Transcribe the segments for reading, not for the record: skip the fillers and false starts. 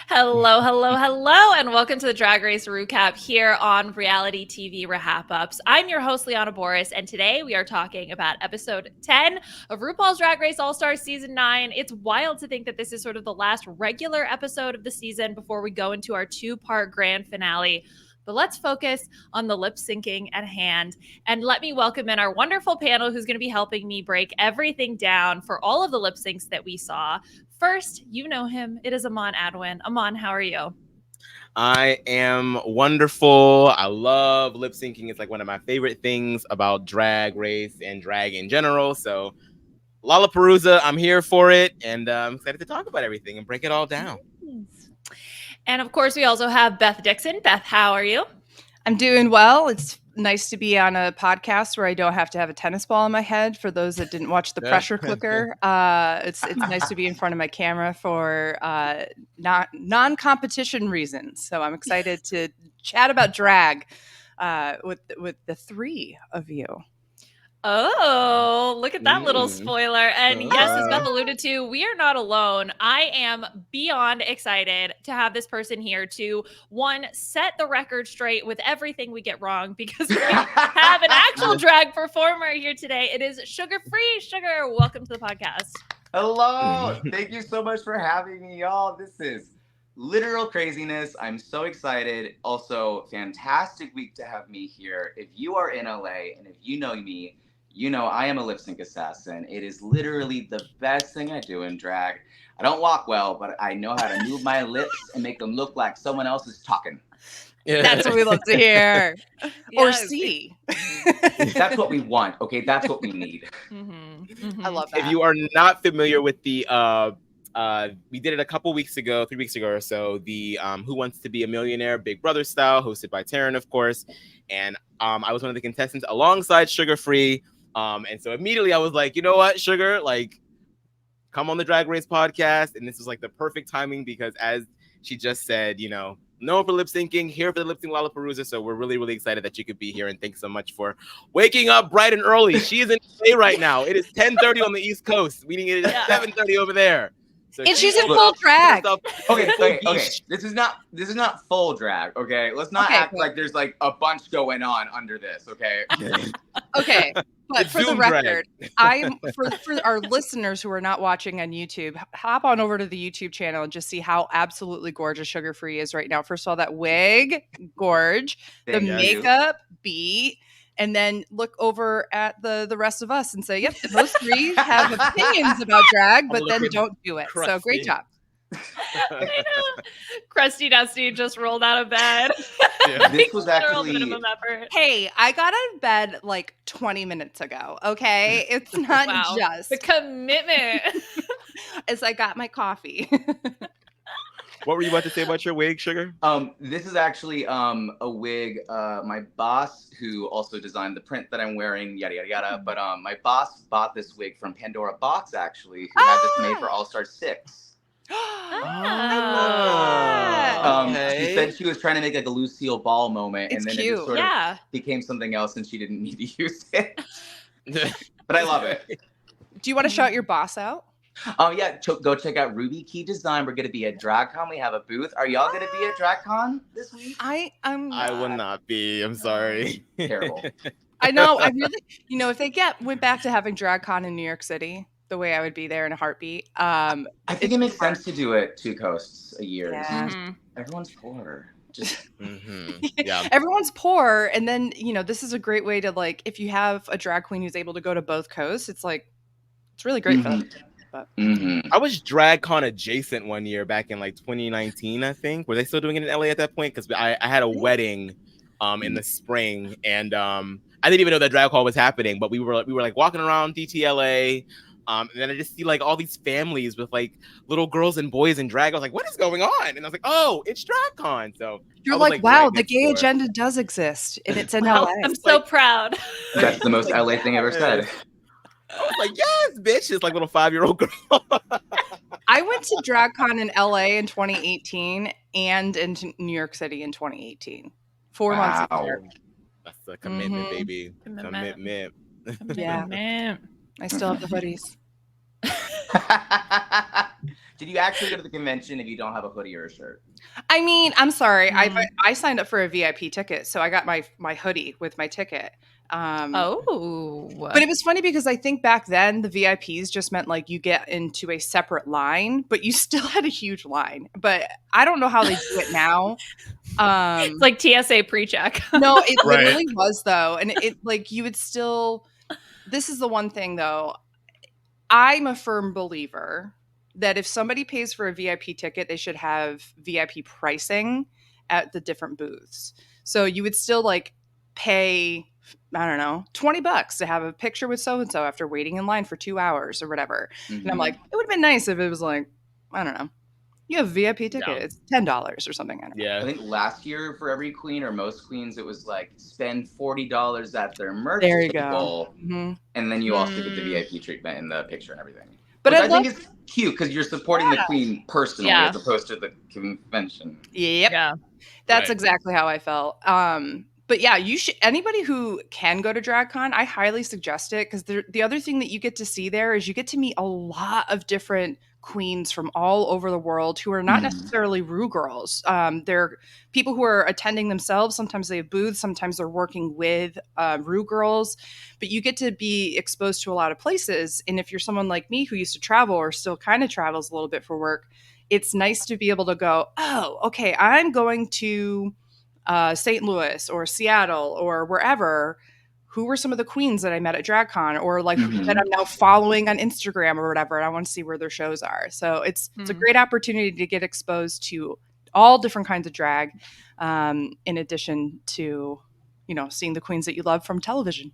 Hello, hello, hello, and welcome to the Drag Race Recap here on Reality TV RHAP Ups. I'm your host, Liana Boris, and today we are talking about episode 10 of RuPaul's Drag Race All-Stars Season 9. It's wild to think that this is sort of the last regular episode of the season before we go into our two-part grand finale. But let's focus on the lip syncing at hand. And let me welcome in our wonderful panel who's going to be helping me break everything down for all of the lip syncs that we saw. First, you know him. It is Amon Adwin. Amon, how are you? I am wonderful. I love lip syncing. It's like one of my favorite things about Drag Race and drag in general. So Lollapalooza, I'm here for it. And I'm excited to talk about everything and break it all down. And of course, we also have Beth Dixon. Beth, how are you? I'm doing well. It's nice to be on a podcast where I don't have to have a tennis ball in my head. For those that didn't watch the pressure cooker, it's nice to be in front of my camera for non-competition reasons. So I'm excited to chat about drag with the three of you. Oh, look at that little spoiler. And yes, as Beth alluded to, we are not alone. I am beyond excited to have this person here to, one, set the record straight with everything we get wrong, because we have an actual drag performer here today. It is Sugar Free. Sugar, welcome to the podcast. Hello. Thank you so much for having me, y'all. This is literal craziness. I'm so excited. Also, fantastic week to have me here. If you are in LA and if you know me, you know I am a lip sync assassin. It is literally the best thing I do in drag. I don't walk well, but I know how to move my lips and make them look like someone else is talking. That's what we love to hear. Or see. That's what we want, okay? That's what we need. I love that. If you are not familiar with the, we did it a couple weeks ago, 3 weeks ago or so, the Who Wants to Be a Millionaire Big Brother style, hosted by Taryn, of course. And I was one of the contestants alongside Sugar Free. And so immediately I was like, you know what, Sugar, like, come on the Drag Race podcast. And this was like the perfect timing because, as she just said, you know, known for lip syncing, here for the lip sync Lollapalooza. So we're really, really excited that you could be here. And thanks so much for waking up bright and early. She is in LA right now. It is 10:30 on the East Coast, meaning it is 7:30 over there. So and she's in full drag. Okay. This is not full drag. Okay, let's not act like there's like a bunch going on under this. Okay. Okay, but for the record, for our listeners who are not watching on YouTube, hop on over to the YouTube channel and just see how absolutely gorgeous Sugar Free is right now. First of all, that wig, gorge, the makeup, beat. And then look over at the rest of us and say, yep, those three have opinions about drag, but then don't do it. So great job. I know. Crusty Dusty just rolled out of bed. Yeah. This was actually... Hey, I got out of bed like 20 minutes ago, okay? It's not just... The commitment. As I got my coffee. What were you about to say about your wig, Sugar? This is actually a wig. My boss, who also designed the print that I'm wearing, yada yada yada. But my boss bought this wig from Pandora Box, actually, who had this made for All Stars 6. I love that. She said she was trying to make like a Lucille Ball moment, It's and then cute. it just sort of became something else, and she didn't need to use it. But I love it. Do you want to shout your boss out? Yeah, go check out Ruby Key Design. We're going to be at DragCon. We have a booth. Are y'all going to be at DragCon this week? I will not be. I'm sorry. Terrible. I know. I really, if they went back to having DragCon in New York City, the way I would be there in a heartbeat. I think it makes sense to do it 2 coasts a year. Yeah. Everyone's poor. Yeah. Everyone's poor, and then this is a great way to, like, if you have a drag queen who's able to go to both coasts, it's really great for them. I was DragCon adjacent one year back in like 2019, I think. Were they still doing it in LA at that point? Because I had a wedding in the spring, and I didn't even know that DragCon was happening. But we were like walking around DTLA, and then I just see like all these families with like little girls and boys in drag. I was like, what is going on? And I was like, oh, it's DragCon. So you're like, wow, the gay agenda does exist, and it's in LA. I'm so proud. That's the most LA thing ever said. I was like, yes, bitch. It's like little 5-year-old girl. I went to DragCon in LA in 2018 and in New York City in 2018. 4 months later. That's a commitment, baby. Commitment. Yeah. I still have the hoodies. Did you actually go to the convention if you don't have a hoodie or a shirt? I mean, I'm sorry. I signed up for a VIP ticket, so I got my hoodie with my ticket. But it was funny because I think back then the VIPs just meant like you get into a separate line, but you still had a huge line. But I don't know how they do it now. It's like TSA pre-check. No, it literally was though, and it like you would still. This is the one thing though. I'm a firm believer that if somebody pays for a VIP ticket, they should have VIP pricing at the different booths. So you would still like pay, I don't know, $20 to have a picture with so-and-so after waiting in line for 2 hours or whatever. Mm-hmm. And I'm like, it would have been nice if it was like, I don't know, you have a VIP ticket. Yeah. It's $10 or something. I don't know. I think last year for every queen or most queens, it was like spend $40 at their merch table, and then you also get the VIP treatment in the picture and everything. But I think it's cute because you're supporting the queen personally as opposed to the convention. Yep. Yeah. That's exactly how I felt. But yeah, you should. Anybody who can go to DragCon, I highly suggest it because the other thing that you get to see there is you get to meet a lot of different queens from all over the world who are not necessarily Ru girls. They're people who are attending themselves. Sometimes they have booths. Sometimes they're working with Ru girls. But you get to be exposed to a lot of places. And if you're someone like me who used to travel or still kind of travels a little bit for work, it's nice to be able to go, oh, okay, I'm going to St. Louis or Seattle or wherever. Who were some of the queens that I met at DragCon or like that I'm now following on Instagram or whatever, and I want to see where their shows are. So it's a great opportunity to get exposed to all different kinds of drag, in addition to, seeing the queens that you love from television.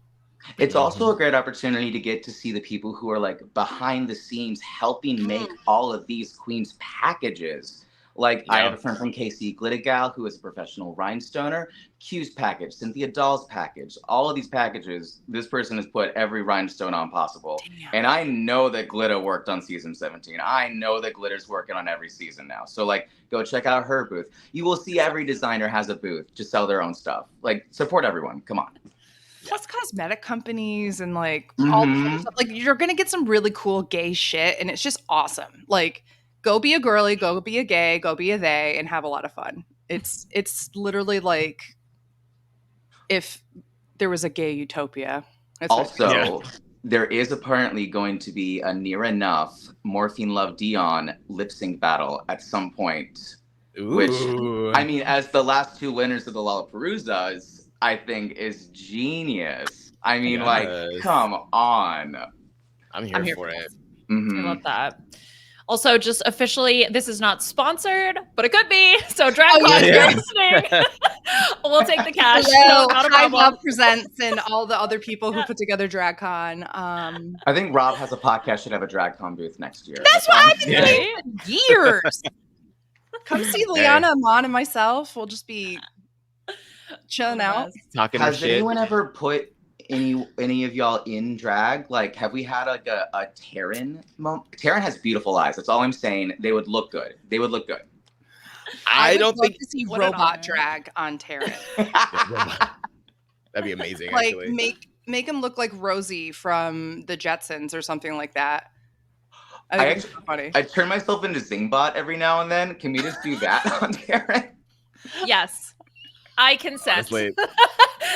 It's also a great opportunity to get to see the people who are like behind the scenes helping make all of these queens packages. Like I have a friend from KC Glittigal who is a professional rhinestoner. Q's package, Cynthia Doll's package, all of these packages, this person has put every rhinestone on possible. Damn. And I know that Glitter worked on season 17. I know that Glitter's working on every season now. So like, go check out her booth. You will see every designer has a booth to sell their own stuff. Like, support everyone. Come on. Plus cosmetic companies and like all the stuff. Like you're gonna get some really cool gay shit, and it's just awesome. Like, go be a girly, go be a gay, go be a they, and have a lot of fun. It's literally like if there was a gay utopia. Also, there is apparently going to be a near enough Morphine Love Dion lip sync battle at some point. Ooh. Which, I mean, as the last two winners of the Lollapaloozas, I think is genius. I mean, like, come on. I'm here for it. I love that. Also, just officially, this is not sponsored, but it could be. So, DragCon, if you're listening, we'll take the cash. Hello, High Love Presents and all the other people who put together DragCon. I think Rob has a podcast, should have a DragCon booth next year. That's what I've been saying for years. Come see Liana, Amon, and myself. We'll just be chilling out. Talking Has anyone ever put any of y'all in drag? Like, have we had like a Taryn moment? Taryn has beautiful eyes. That's all I'm saying. They would look good. I don't think to see robot drag on Taryn. That'd be amazing. Like, actually. make him look like Rosie from the Jetsons or something like that. I turn myself into Zingbot every now and then. Can we just do that on Taryn? Yes. I consent.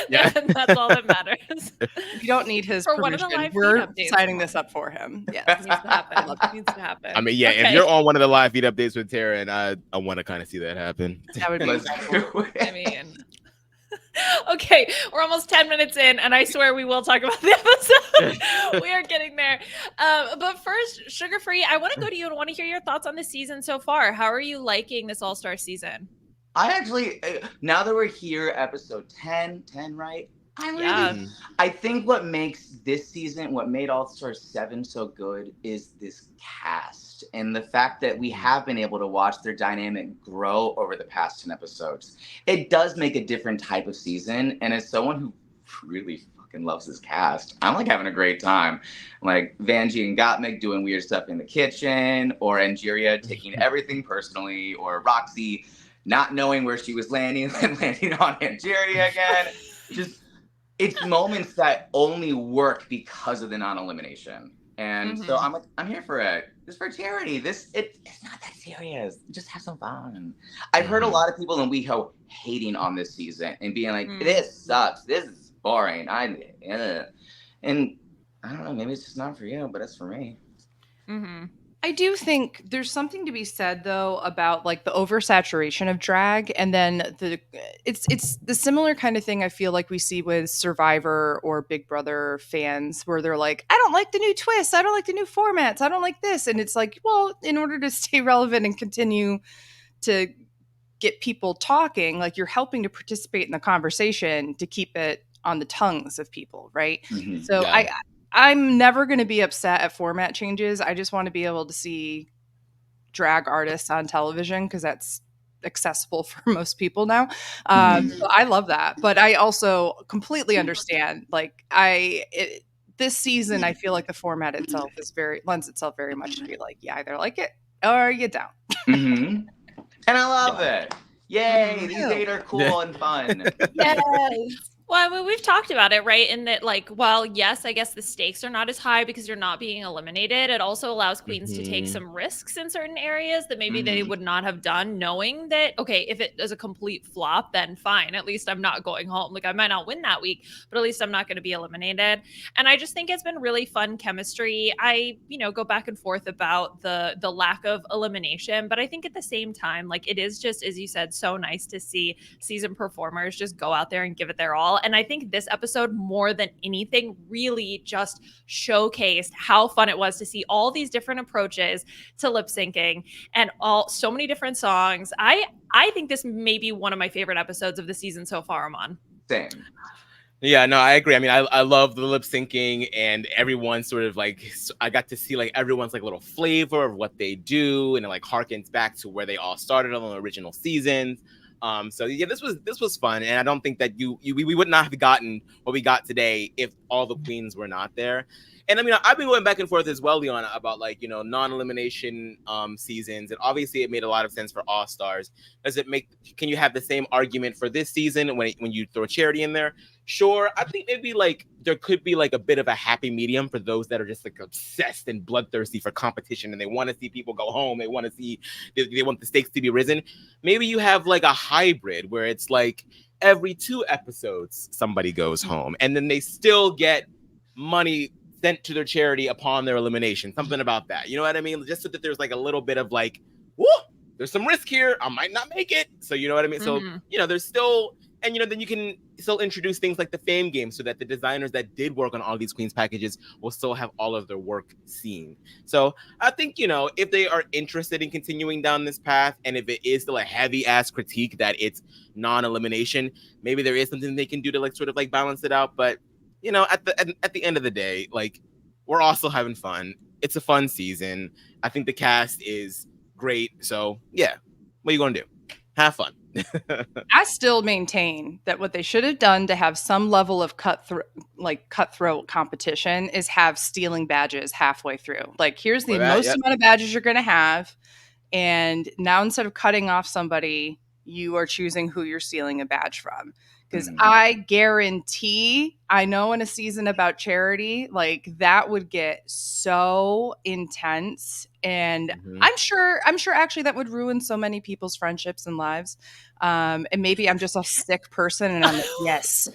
That's all that matters. You don't need his permission. We're signing this up for him. Yes, it needs to happen. It needs to happen. I mean, if you're on one of the live feed updates with Tara, and I want to kind of see that happen. That would be cool. I mean, okay, we're almost 10 minutes in, and I swear we will talk about the episode. We are getting there. But first, Sugar Free, I want to go to you and want to hear your thoughts on the season so far. How are you liking this All-Star season? I actually, now that we're here, episode 10, right? I think what makes this season, what made All-Star 7 so good is this cast. And the fact that we have been able to watch their dynamic grow over the past 10 episodes. It does make a different type of season. And as someone who really fucking loves this cast, I'm like having a great time. Like Vanie and Gotmic doing weird stuff in the kitchen, or Angeria taking everything personally, or Roxy not knowing where she was landing and then landing on Angeria again. Just, it's moments that only work because of the non-elimination. And so I'm like, I'm here for it. This is for charity. It's not that serious. Just have some fun. I've heard a lot of people in WeHo hating on this season and being like, this sucks. This is boring. And I don't know, maybe it's just not for you, but it's for me. I do think there's something to be said though about like the oversaturation of drag, and then it's the similar kind of thing I feel like we see with Survivor or Big Brother fans, where they're like, I don't like the new twists, I don't like the new formats, I don't like this, and it's like, well, in order to stay relevant and continue to get people talking, like you're helping to participate in the conversation to keep it on the tongues of people, right? So I'm never going to be upset at format changes. I just want to be able to see drag artists on television because that's accessible for most people now. So I love that. But I also completely understand, like this season, I feel like the format itself lends itself very much to be like, you either like it or you don't. And I love it. Yay, these 8 are cool and fun. Yes. Well, I mean, we've talked about it, right? In that, like, while yes, I guess the stakes are not as high because you're not being eliminated, it also allows queens to take some risks in certain areas that maybe they would not have done, knowing that, okay, if it is a complete flop, then fine. At least I'm not going home. Like, I might not win that week, but at least I'm not going to be eliminated. And I just think it's been really fun chemistry. I, go back and forth about the lack of elimination, but I think at the same time, like, it is just, as you said, so nice to see seasoned performers just go out there and give it their all. And I think this episode, more than anything, really just showcased how fun it was to see all these different approaches to lip syncing and so many different songs. I think this may be one of my favorite episodes of the season so far, Amon. Same. Yeah, no, I agree. I mean, I love the lip syncing and everyone sort of like, I got to see like everyone's like little flavor of what they do, and it like harkens back to where they all started on the original seasons. So yeah, this was fun, and I don't think that we would not have gotten what we got today if all the queens were not there. And I mean, I've been going back and forth as well, Leona, about like, non-elimination seasons, and obviously it made a lot of sense for All Stars. Can you have the same argument for this season when you throw charity in there? Sure. I think maybe like there could be like a bit of a happy medium for those that are just like obsessed and bloodthirsty for competition, and they want to see people go home. They want the stakes to be risen. Maybe you have like a hybrid where it's like every 2 episodes somebody goes home, and then they still get money sent to their charity upon their elimination. Something about that. You know what I mean? Just so that there's like a little bit of like, whoa, there's some risk here. I might not make it. So you know what I mean? So, there's still, and then you can still introduce things like the fame game so that the designers that did work on all these queens packages will still have all of their work seen. So I think, if they are interested in continuing down this path, and if it is still a heavy ass critique that it's non-elimination, maybe there is something they can do to like sort of like balance it out. But at the end of the day, like, we're all still having fun. It's a fun season. I think the cast is great. So yeah, what are you going to do? Have fun. I still maintain that what they should have done to have some level of cutthroat competition is have stealing badges halfway through. Like, here's the most amount of badges you're going to have. And now instead of cutting off somebody, you are choosing who you're stealing a badge from. Because I guarantee, I know in a season about charity, like that would get so intense, and I'm sure actually that would ruin so many people's friendships and lives. And maybe I'm just a sick person, and I'm like, yes.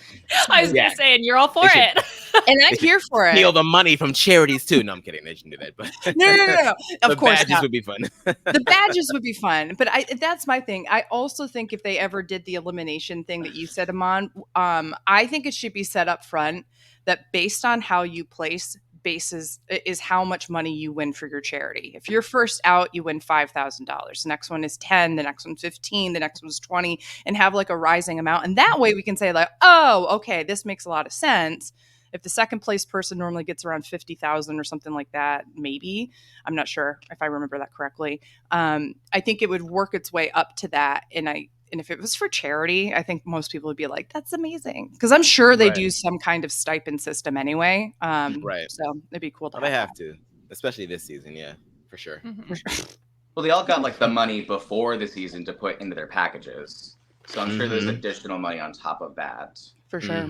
I was gonna say, and you're all for it, and I'm here for it. Steal the money from charities too. No, I'm kidding. They shouldn't do that. But no. Of course, badges would be fun. The badges would be fun, but that's my thing. I also think if they ever did the elimination thing that you said, Amon, I think it should be set up front that based on how you place bases is how much money you win for your charity. If you're first out, you win $5,000. The next one is 10, the next one's 15, the next one's 20, and have like a rising amount. And that way we can say like, oh, okay, this makes a lot of sense. If the second place person normally gets around 50,000 or something like that, maybe, I'm not sure if I remember that correctly. I think it would work its way up to that. And if it was for charity, I think most people would be like, that's amazing. Because I'm sure they do some kind of stipend system anyway. Right. So it'd be cool to They have to, especially this season. Yeah, for sure. For sure. Well, they all got like the money before the season to put into their packages. So I'm sure there's additional money on top of that. For sure.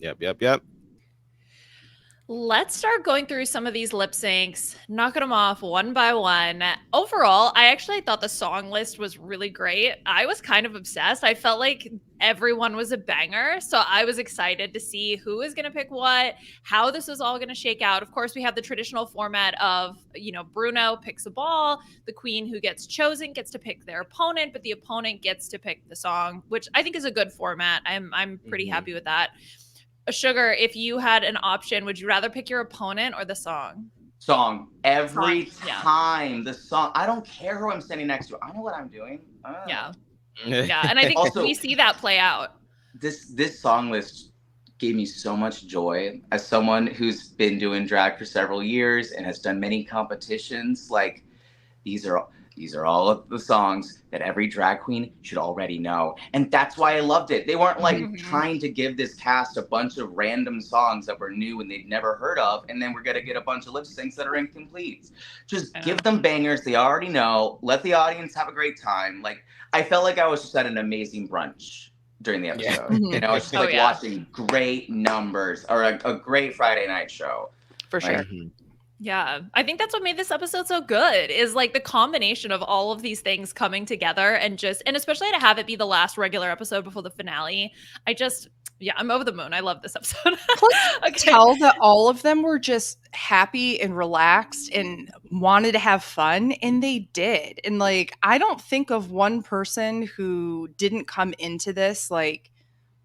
Yep. Let's start going through some of these lip syncs, knocking them off one by one. Overall, I actually thought the song list was really great. I was kind of obsessed. I felt like everyone was a banger. So I was excited to see who is going to pick what, how this was all going to shake out. Of course, we have the traditional format of, Bruno picks a ball. The queen who gets chosen gets to pick their opponent, but the opponent gets to pick the song, which I think is a good format. I'm pretty happy with that. Sugar, if you had an option, would you rather pick your opponent or the song? Song. Every time. The song. I don't care who I'm standing next to. I know what I'm doing. Yeah. Yeah. And I think also, we see that play out. This song list gave me so much joy as someone who's been doing drag for several years and has done many competitions. Like, these are all of the songs that every drag queen should already know. And that's why I loved it. They weren't like trying to give this cast a bunch of random songs that were new and they'd never heard of. And then we're going to get a bunch of lip syncs that are incomplete. Just give them bangers they already know. Let the audience have a great time. Like, I felt like I was just at an amazing brunch during the episode. You know, it's just watching great numbers or a great Friday night show. For sure. Yeah, I think that's what made this episode so good, is like the combination of all of these things coming together and especially to have it be the last regular episode before the finale. I'm over the moon. I love this episode. Tell that all of them were just happy and relaxed and wanted to have fun, and they did. And like, I don't think of one person who didn't come into this like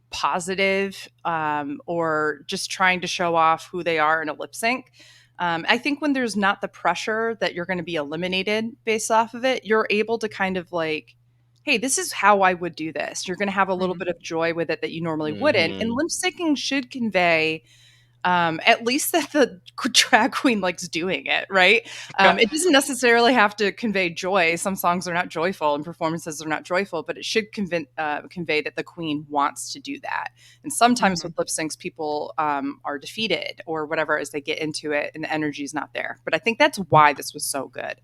positive or just trying to show off who they are in a lip sync. I think when there's not the pressure that you're going to be eliminated based off of it, you're able to kind of like, hey, this is how I would do this. You're going to have a little bit of joy with it that you normally wouldn't. And lip syncing should convey at least that the drag queen likes doing it, right? It doesn't necessarily have to convey joy. Some songs are not joyful and performances are not joyful, but it should convey that the queen wants to do that. And sometimes with lip syncs, people are defeated or whatever as they get into it and the energy is not there. But I think that's why this was so good.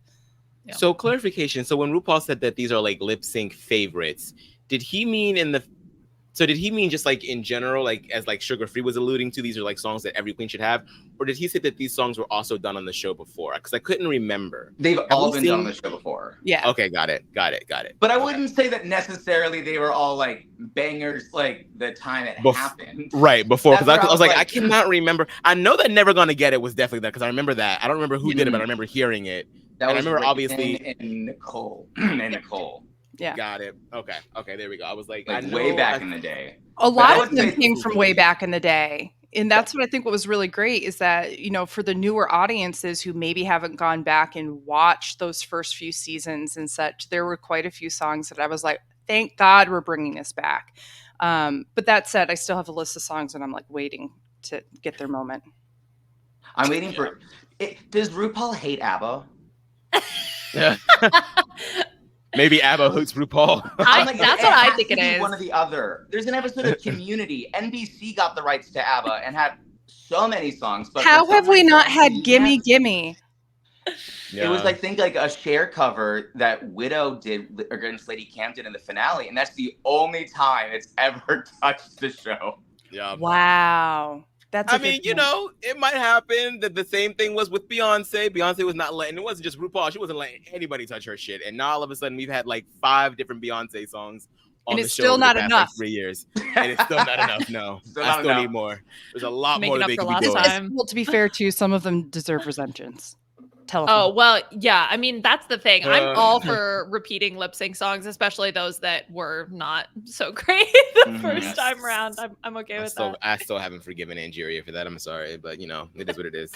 Yeah. So clarification. So when RuPaul said that these are like lip sync favorites, did he mean just like in general, like as like Sugar Free was alluding to, these are like songs that every queen should have? Or did he say that these songs were also done on the show before? Because I couldn't remember. They've all been done on the show before. Yeah. Okay, got it. But I wouldn't say that necessarily they were all like bangers like the time it happened. Right, before. Because I was like, I cannot remember. I know that Never Gonna Get It was definitely that, because I remember that. I don't remember who did it, but I remember hearing it. That and was I remember obviously and Nicole. Yeah. Got it. Okay, there we go. I was like I know, way back in the day. A lot of them came from way back in the day. And that's what I think what was really great is that, for the newer audiences who maybe haven't gone back and watched those first few seasons and such, there were quite a few songs that I was like, thank God we're bringing this back. But that said, I still have a list of songs and I'm like waiting to get their moment. I'm waiting for it. Does RuPaul hate ABBA? Yeah. Maybe ABBA hooks RuPaul. That's what I think it is. One or the other. There's an episode of Community. NBC got the rights to ABBA and had so many songs. But how have we not had Gimme Gimme? Yeah. It was, I think, like a Cher cover that Widow did against Lady Camden in the finale, and that's the only time it's ever touched the show. Yeah. Wow. It might happen that the same thing was with Beyonce. Beyonce was not letting, it wasn't just RuPaul. She wasn't letting anybody touch her shit. And now all of a sudden we've had like 5 different Beyonce songs on the show. And it's still not enough. 3 years. And it's still not enough. No, I still need more. There's a lot more that they can be doing. Well, to be fair too, some of them deserve vengeance. Oh, well, yeah. I mean, that's the thing. I'm all for repeating lip sync songs, especially those that were not so great the first time around. I'm okay with that. I still haven't forgiven Angeria for that. I'm sorry, but it is what it is.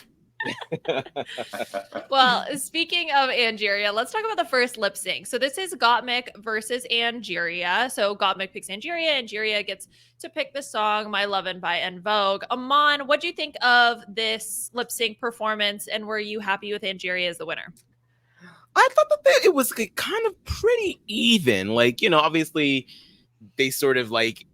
Well, speaking of Angeria, let's talk about the first lip sync. So this is Gotmic versus Angeria. So Gotmic picks Angeria. Angeria gets to pick the song "My Lovin' by En Vogue." Amon, what do you think of this lip sync performance, and were you happy with Angeria as the winner? I thought that it was kind of pretty even. Like, obviously they sort of like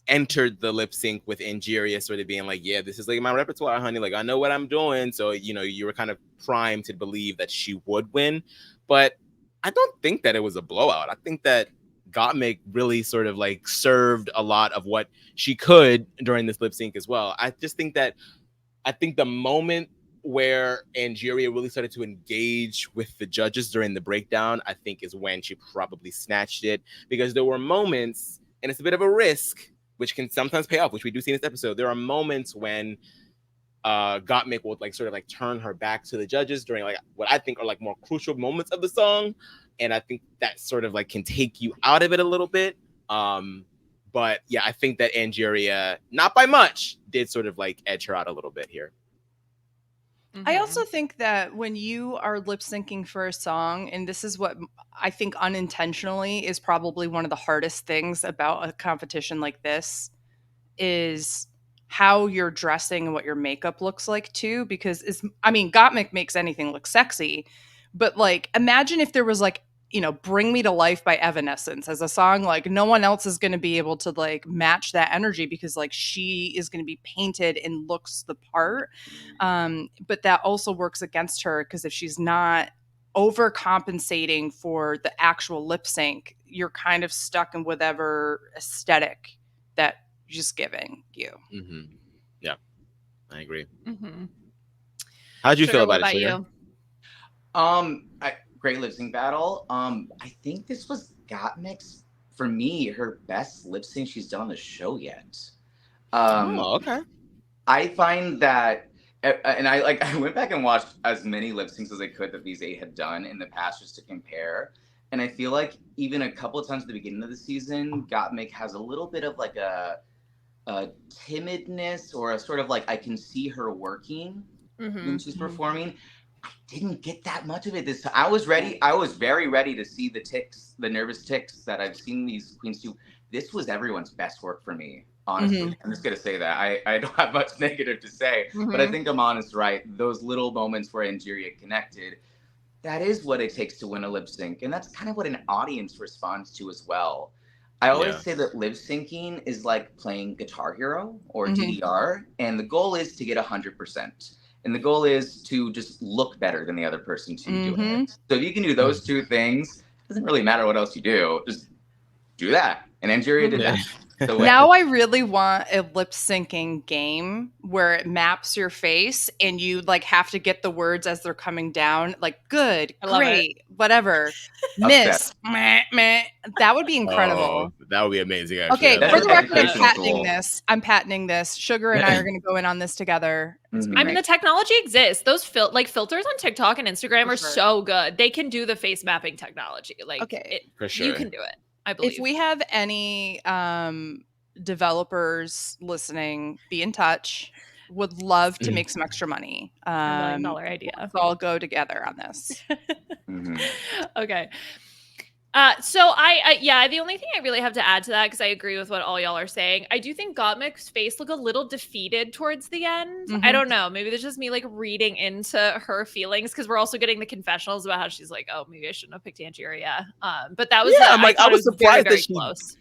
entered the lip sync with Angeria sort of being like, yeah, this is like my repertoire, honey. Like, I know what I'm doing. So, you were kind of primed to believe that she would win. But I don't think that it was a blowout. I think that Gotmic really sort of like served a lot of what she could during this lip sync as well. I just think that I think the moment where Angeria really started to engage with the judges during the breakdown, I think is when she probably snatched it, because there were moments, and it's a bit of a risk, which can sometimes pay off, which we do see in this episode. There are moments when Gotmic will like sort of like turn her back to the judges during like what I think are like more crucial moments of the song, and I think that sort of like can take you out of it a little bit. But yeah, I think that Angeria, not by much, did sort of like edge her out a little bit here. Mm-hmm. I also think that when you are lip syncing for a song, and this is what I think unintentionally is probably one of the hardest things about a competition like this, is how you're dressing and what your makeup looks like too. Because Gotmic makes anything look sexy, but like imagine if there was like, Bring Me to Life by Evanescence as a song, like no one else is going to be able to like match that energy, because like she is going to be painted and looks the part. But that also works against her, because if she's not overcompensating for the actual lip sync, you're kind of stuck in whatever aesthetic that she's giving you. Mm-hmm. Yeah, I agree. Mm-hmm. How'd you feel about it, you? Great lip sync battle. I think this was Gotmic's, for me, her best lip sync she's done on the show yet. Okay. I find that, and I went back and watched as many lip syncs as I could that these 8 had done in the past just to compare. And I feel like even a couple of times at the beginning of the season, Gotmic has a little bit of like a timidness, or a sort of like I can see her working when she's performing. I didn't get that much of it this time. I was very ready to see the nervous ticks that I've seen these queens do. This was everyone's best work for me, honestly. I'm just gonna say that. I don't have much negative to say, but I think I'm honest, right? Those little moments where Angeria connected, that is what it takes to win a lip sync. And that's kind of what an audience responds to as well. I always say that lip syncing is like playing Guitar Hero or DDR, and the goal is to get 100%. And the goal is to just look better than the other person doing it. So if you can do those two things, it doesn't really matter what else you do. Just do that. And Angeria did that. So now I really want a lip syncing game where it maps your face and you like have to get the words as they're coming down. Like good, great, whatever. Miss, meh, meh. That would be incredible. Oh, that would be amazing. Actually. Okay, for the record, I'm patenting this. Sugar and I are going to go in on this together. I mean, the technology exists. Those filters on TikTok and Instagram are so good. They can do the face mapping technology. Like, for sure, you can do it. I believe. If we have any developers listening, be in touch. Would love to make some extra money. $1 million idea. Let's all go together on this. Okay. So the only thing I really have to add to that, because I agree with what all y'all are saying, I do think Gotmic's face looked a little defeated towards the end. I don't know. Maybe there's just me like reading into her feelings, because we're also getting the confessionals about how she's like, oh, maybe I shouldn't have picked Angeria. But that was I was surprised very close.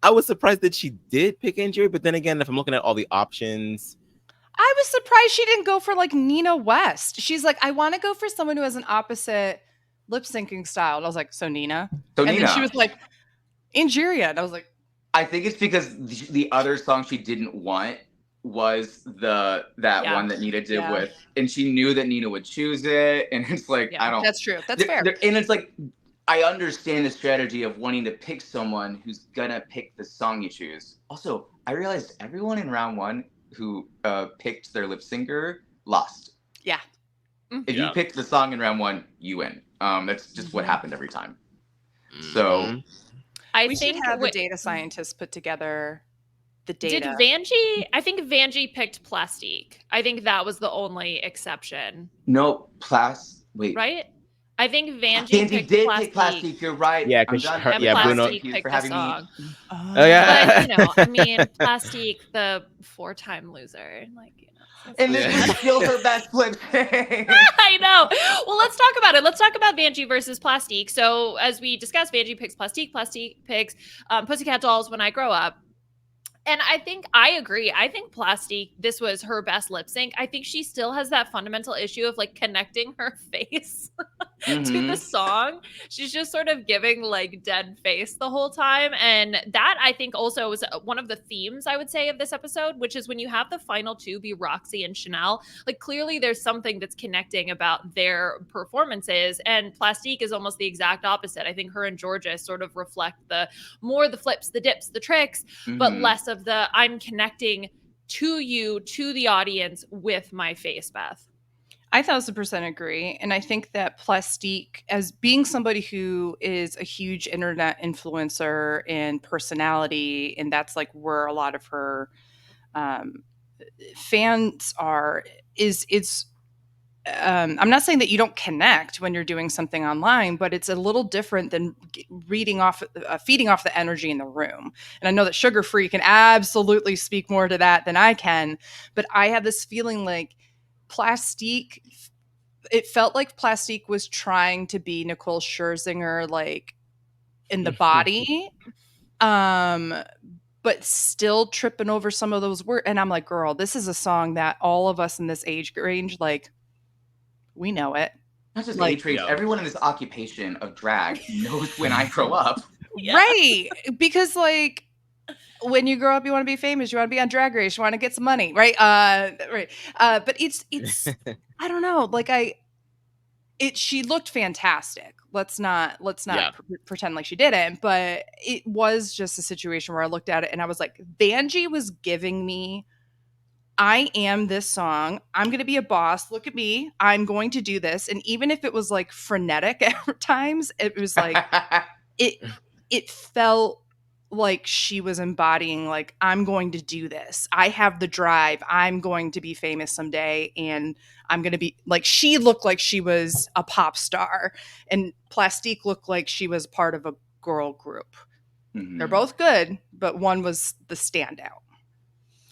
I was surprised that she did pick Angeria, but then again, if I'm looking at all the options, I was surprised she didn't go for like Nina West. She's like, I want to go for someone who has an opposite lip syncing style. And I was like, so Nina? Then she was like, Angeria. And I was like, I think it's because the other song she didn't want was that one that Nina did with, and she knew that Nina would choose it. And it's like, I don't. That's true. That's fair. And it's like, I understand the strategy of wanting to pick someone who's gonna pick the song you choose. Also, I realized everyone in round 1 who picked their lip syncer lost. Yeah. If you picked the song in round 1, you win. That's just what happened every time. So we should have the data scientists put together the data. Did Vanie? I think Vanie picked Plastique. I think that was the only exception. No, wait. Right? I think Vanie did pick Plastique. You're right. Yeah, because Bruno picked for having the song. Oh yeah. But I mean, Plastique, the 4-time loser, like. And this is still her best lip sync. I know. Well, let's talk about it. Let's talk about Vanie versus Plastique. So, as we discussed, Vanie picks Plastique. Plastique picks Pussycat Dolls, When I Grow Up. And I agree. I think Plastique, this was her best lip sync. I think she still has that fundamental issue of like connecting her face to the song. She's just sort of giving like dead face the whole time. And that I think also was one of the themes, I would say, of this episode, which is when you have the final two be Roxy and Chanel, like clearly there's something that's connecting about their performances. And Plastique is almost the exact opposite. I think her and Georgia sort of reflect the more the flips, the dips, the tricks, but less of the I'm connecting to you, to the audience with my face, Beth. I 1000% agree. And I think that Plastique, as being somebody who is a huge internet influencer and personality, and that's like where a lot of her fans are, I'm not saying that you don't connect when you're doing something online, but it's a little different than feeding off the energy in the room. And I know that Sugar Free can absolutely speak more to that than I can, but I have this feeling like Plastique, it felt like Plastique was trying to be Nicole Scherzinger, like in the body, but still tripping over some of those words. And I'm like, girl, this is a song that all of us in this age range, like, we know it. Not just age range, everyone in this occupation of drag knows When I Grow Up. Yeah. Right. Because like, when you grow up, you want to be famous. You want to be on Drag Race. You want to get some money, right? Right. But it's. I don't know. Like she looked fantastic. Let's not pretend like she didn't. But it was just a situation where I looked at it and I was like, Vanjie was giving me, I am this song. I'm going to be a boss. Look at me. I'm going to do this. And even if it was like frenetic at times, it was like it felt like she was embodying like, I'm going to do this. I have the drive. I'm going to be famous someday. And I'm going to be like, she looked like she was a pop star and Plastique looked like she was part of a girl group. They're both good, but one was the standout.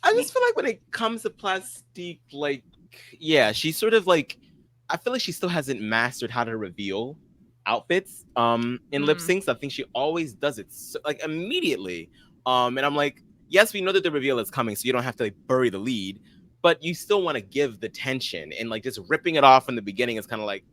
I just feel like when it comes to Plastique, like, yeah, she's sort of like, I feel like she still hasn't mastered how to reveal outfits in lip syncs. I think she always does it so, like immediately. And I'm like, yes, we know that the reveal is coming, so you don't have to like bury the lead, but you still want to give the tension, and like just ripping it off from the beginning is kind of like,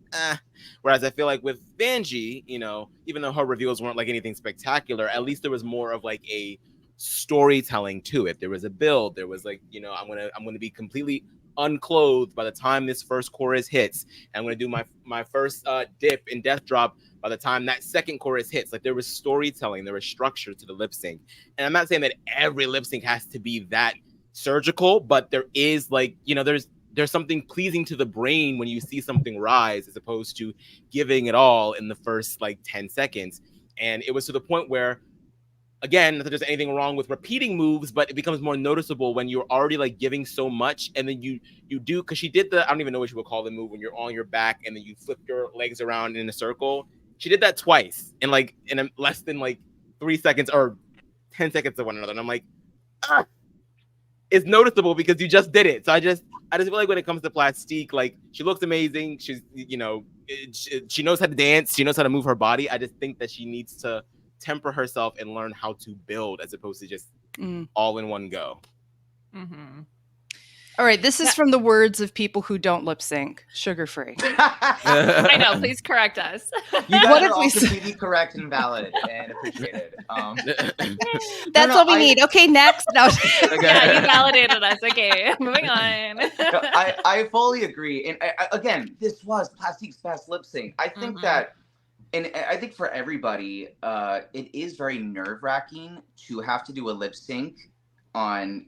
Whereas I feel like with Vanjie, you know, even though her reveals weren't like anything spectacular, at least there was more of like a storytelling to it. There was a build. There was like, you know, I'm gonna be completely unclothed by the time this first chorus hits. I'm gonna do my first dip and death drop by the time that second chorus hits. Like there was storytelling, there was structure to the lip sync. And I'm not saying that every lip sync has to be that surgical, but there is like, you know, there's something pleasing to the brain when you see something rise as opposed to giving it all in the first like 10 seconds. And it was to the point where, again, not that there's anything wrong with repeating moves, but it becomes more noticeable when you're already like giving so much, and then you do, because she did I don't even know what you would call the move when you're on your back and then you flip your legs around in a circle. She did that twice in like in less than like 3 seconds or 10 seconds to one another, and I'm like, it's noticeable because you just did it. So I just feel like when it comes to Plastique, like she looks amazing. She's, you know, she knows how to dance. She knows how to move her body. I just think that she needs to temper herself and learn how to build as opposed to just all in one go. All right, this is from the words of people who don't lip sync. Sugar Free. I know, please correct us. You guys are all completely correct and valid and appreciated. That's what we need. Okay, next. No. Yeah, you validated us. Okay, moving on. I fully agree. And again, this was Plastique's best lip sync. I think that, and I think for everybody, it is very nerve-wracking to have to do a lip sync on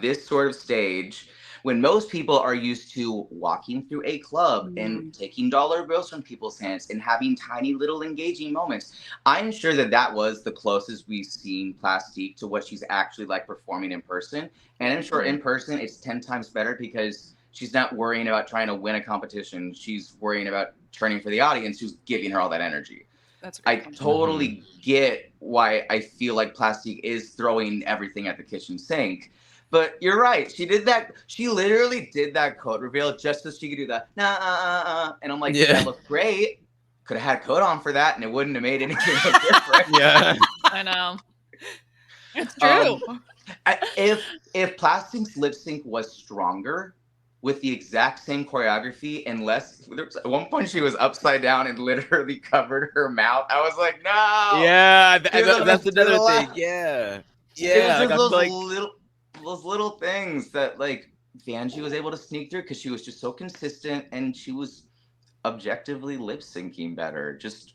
this sort of stage when most people are used to walking through a club and taking dollar bills from people's hands and having tiny little engaging moments. I'm sure that was the closest we've seen Plastique to what she's actually like performing in person. And I'm sure in person it's 10 times better because she's not worrying about trying to win a competition. She's worrying about turning for the audience who's giving her all that energy. I totally get why I feel like Plastique is throwing everything at the kitchen sink. But you're right. She did that. She literally did that code reveal just so she could do the and I'm like, that looked great. Could have had code on for that, and it wouldn't have made anything different. I know. It's true. If Plastique's lip sync was stronger, with the exact same choreography, unless there was, at one point she was upside down and literally covered her mouth. I was like, no. Yeah, To that's the another thing. left. Yeah, It was yeah. just Like, I feel like those little things that like Vanjie was able to sneak through because she was just so consistent and she was objectively lip syncing better. Just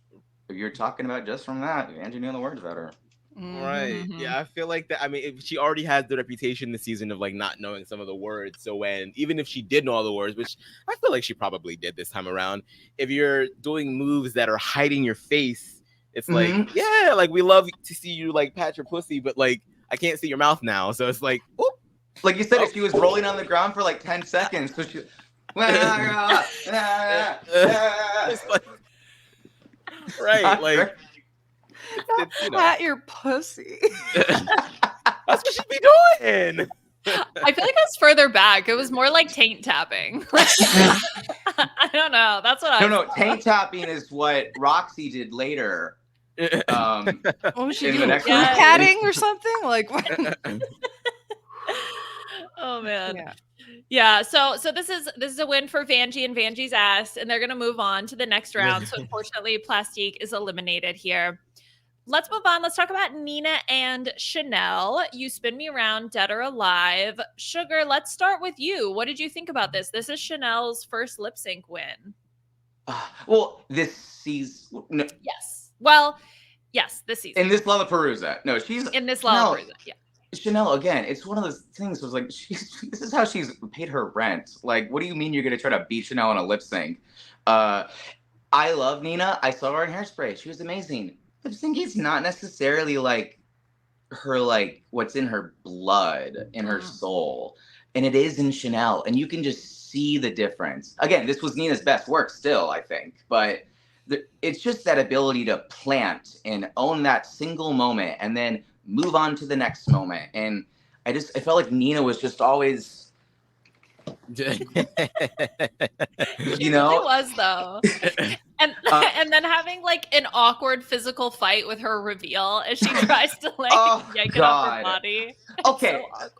if you're talking about just from that, Vanjie knew the words better. right. Yeah, I feel like that. I mean, she already has the reputation this season of like not knowing some of the words. So when even if she did know all the words, which I feel like she probably did this time around, if you're doing moves that are hiding your face, it's like, yeah, like we love to see you like pat your pussy, but like I can't see your mouth now. So it's like, oop. Like you said, if she was rolling on the ground for like 10 seconds, so she It's like, right, like it's, you know, Pat your pussy. that's what she'd be doing. I feel like that's further back. It was more like taint tapping. I don't know. That's what No, taint tapping is what Roxy did later. What was she In the doing? next Fruit one. patting or something? Like what? Oh man. Yeah. Yeah, so this is a win for Vanjie and Vanjie's ass, and they're gonna move on to the next round. So unfortunately, Plastique is eliminated here. Let's move on. Let's talk about Nina and Chanel. You Spin Me Around, Dead or Alive. Sugar, let's start with you. What did you think about this? This is Chanel's first lip sync win. Well, this season, no, Yes. Well, yes, this season. in this Lollapalooza. No, she's In this Chanel- Lollapalooza. Yeah. Chanel, again, it's one of those things. Was like, this is how she's paid her rent. Like, what do you mean you're gonna try to beat Chanel on a lip sync? I love Nina. I saw her in Hairspray. She was amazing. Lip syncing is not necessarily like her, like what's in her blood, in her soul, and it is in Chanel, and you can just see the difference. Again, this was Nina's best work, still, I think, but it's just that ability to plant and own that single moment, and then move on to the next moment. And I felt like Nina was just always, you know, It was though. And then having like an awkward physical fight with her reveal as she tries to like yank it off her body. It's okay, so awkward.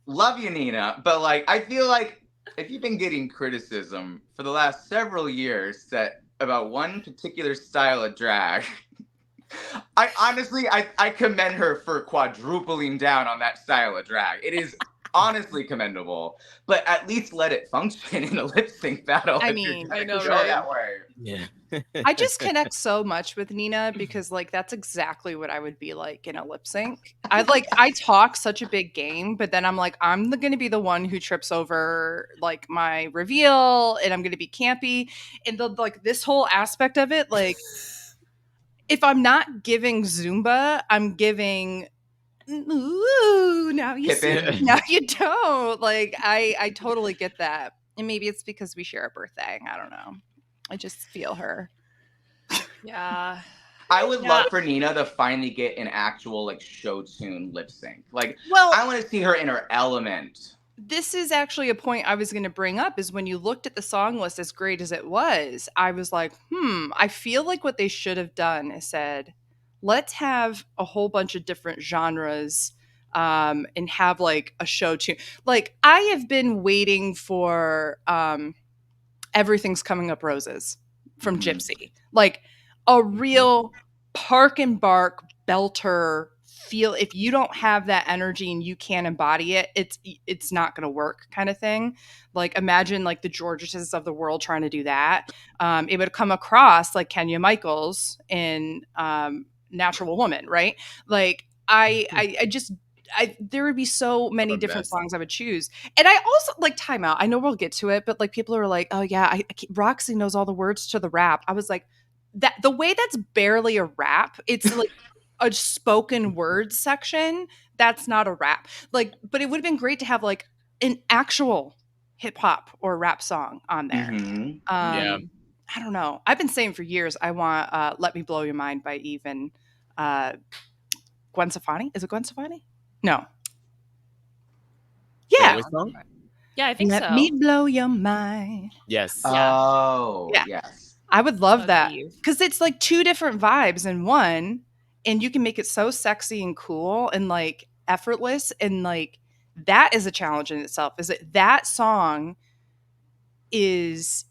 love you, Nina, but like I feel like if you've been getting criticism for the last several years that about one particular style of drag, I honestly I commend her for quadrupling down on that style of drag. It is honestly commendable, but at least let it function in a lip sync battle. I if mean, you're I know, go right? that way. Yeah. I just connect so much with Nina because like that's exactly what I would be like in a lip sync. I talk such a big game, but then I'm like, I'm going to be the one who trips over like my reveal, and I'm going to be campy, and like this whole aspect of it, like if I'm not giving Zumba, I'm giving. Ooh, now you see, now you don't. Like I totally get that, and maybe it's because we share a birthday. I don't know. I just feel her. Yeah. I would love for Nina to finally get an actual like show tune lip sync. Like, well, I want to see her in her element. This is actually a point I was going to bring up is when you looked at the song list, as great as it was, I was like, I feel like what they should have done is said, let's have a whole bunch of different genres and have like a show tune. Like I have been waiting for Everything's Coming Up Roses from Gypsy, like a real park and bark belter feel. If you don't have that energy and you can't embody it, it's not going to work kind of thing. Like imagine like the Georgeses of the world trying to do that. It would come across like Kenya Michaels in Natural Woman, right? Like there would be so many different songs I would choose. And I also like Time Out. I know we'll get to it, but like people are like, oh yeah, Roxy knows all the words to the rap. I was like, that the way that's barely a rap. It's like a spoken word section. That's not a rap. Like, but it would have been great to have like an actual hip hop or rap song on there. Yeah. I don't know. I've been saying for years, I want Let Me Blow Your Mind by Eve and Gwen Stefani. Is it Gwen Stefani? No. Yeah. Yeah, I think Let so. me blow your mind. Yes. Oh, yeah. Yes. I would love that because it's like two different vibes in one, and you can make it so sexy and cool and like effortless, and like that is a challenge in itself, is that song is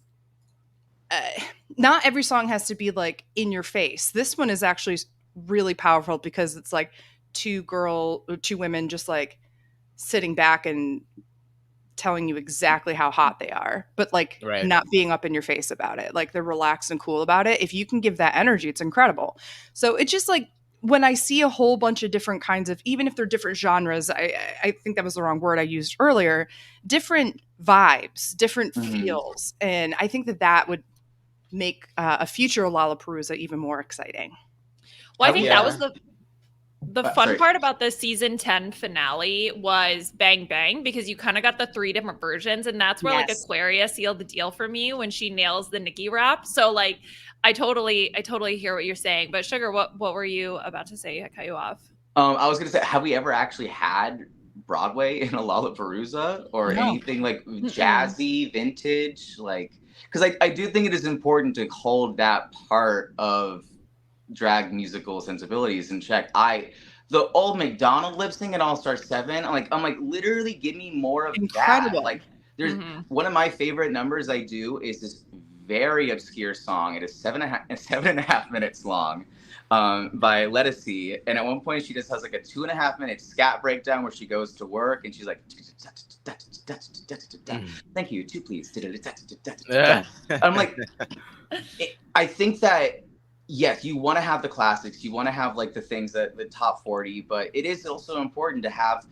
not every song has to be like in your face. This one is actually really powerful because it's like two women just like sitting back and telling you exactly how hot they are, but like not being up in your face about it. Like they're relaxed and cool about it. If you can give that energy, it's incredible. So it's just like when I see a whole bunch of different kinds of, even if they're different genres, I think that was the wrong word I used earlier, different vibes, different feels. And I think that would make a future Lollapalooza even more exciting. Well, I think that was the fun part about the season 10 finale was Bang Bang, because you kind of got the 3 different versions, and that's where like Aquaria sealed the deal for me when she nails the Nicki rap. So like I totally hear what you're saying. But Sugar, what were you about to say? I cut you off. I was gonna say, have we ever actually had Broadway in a Lollapalooza or anything like jazzy, vintage? Like, because I do think it is important to hold that part of drag musical sensibilities in check. The old McDonald lip sync in All Star 7, I'm like literally give me more of that. Like there's one of my favorite numbers I do is this very obscure song. It is 7.5 minutes long, by Lettucey. And at one point she just has like a 2.5 minute scat breakdown where she goes to work and she's like, thank you, 2 please. I'm like, I think that yes, you want to have the classics, you want to have like the things that the top 40, but it is also important to have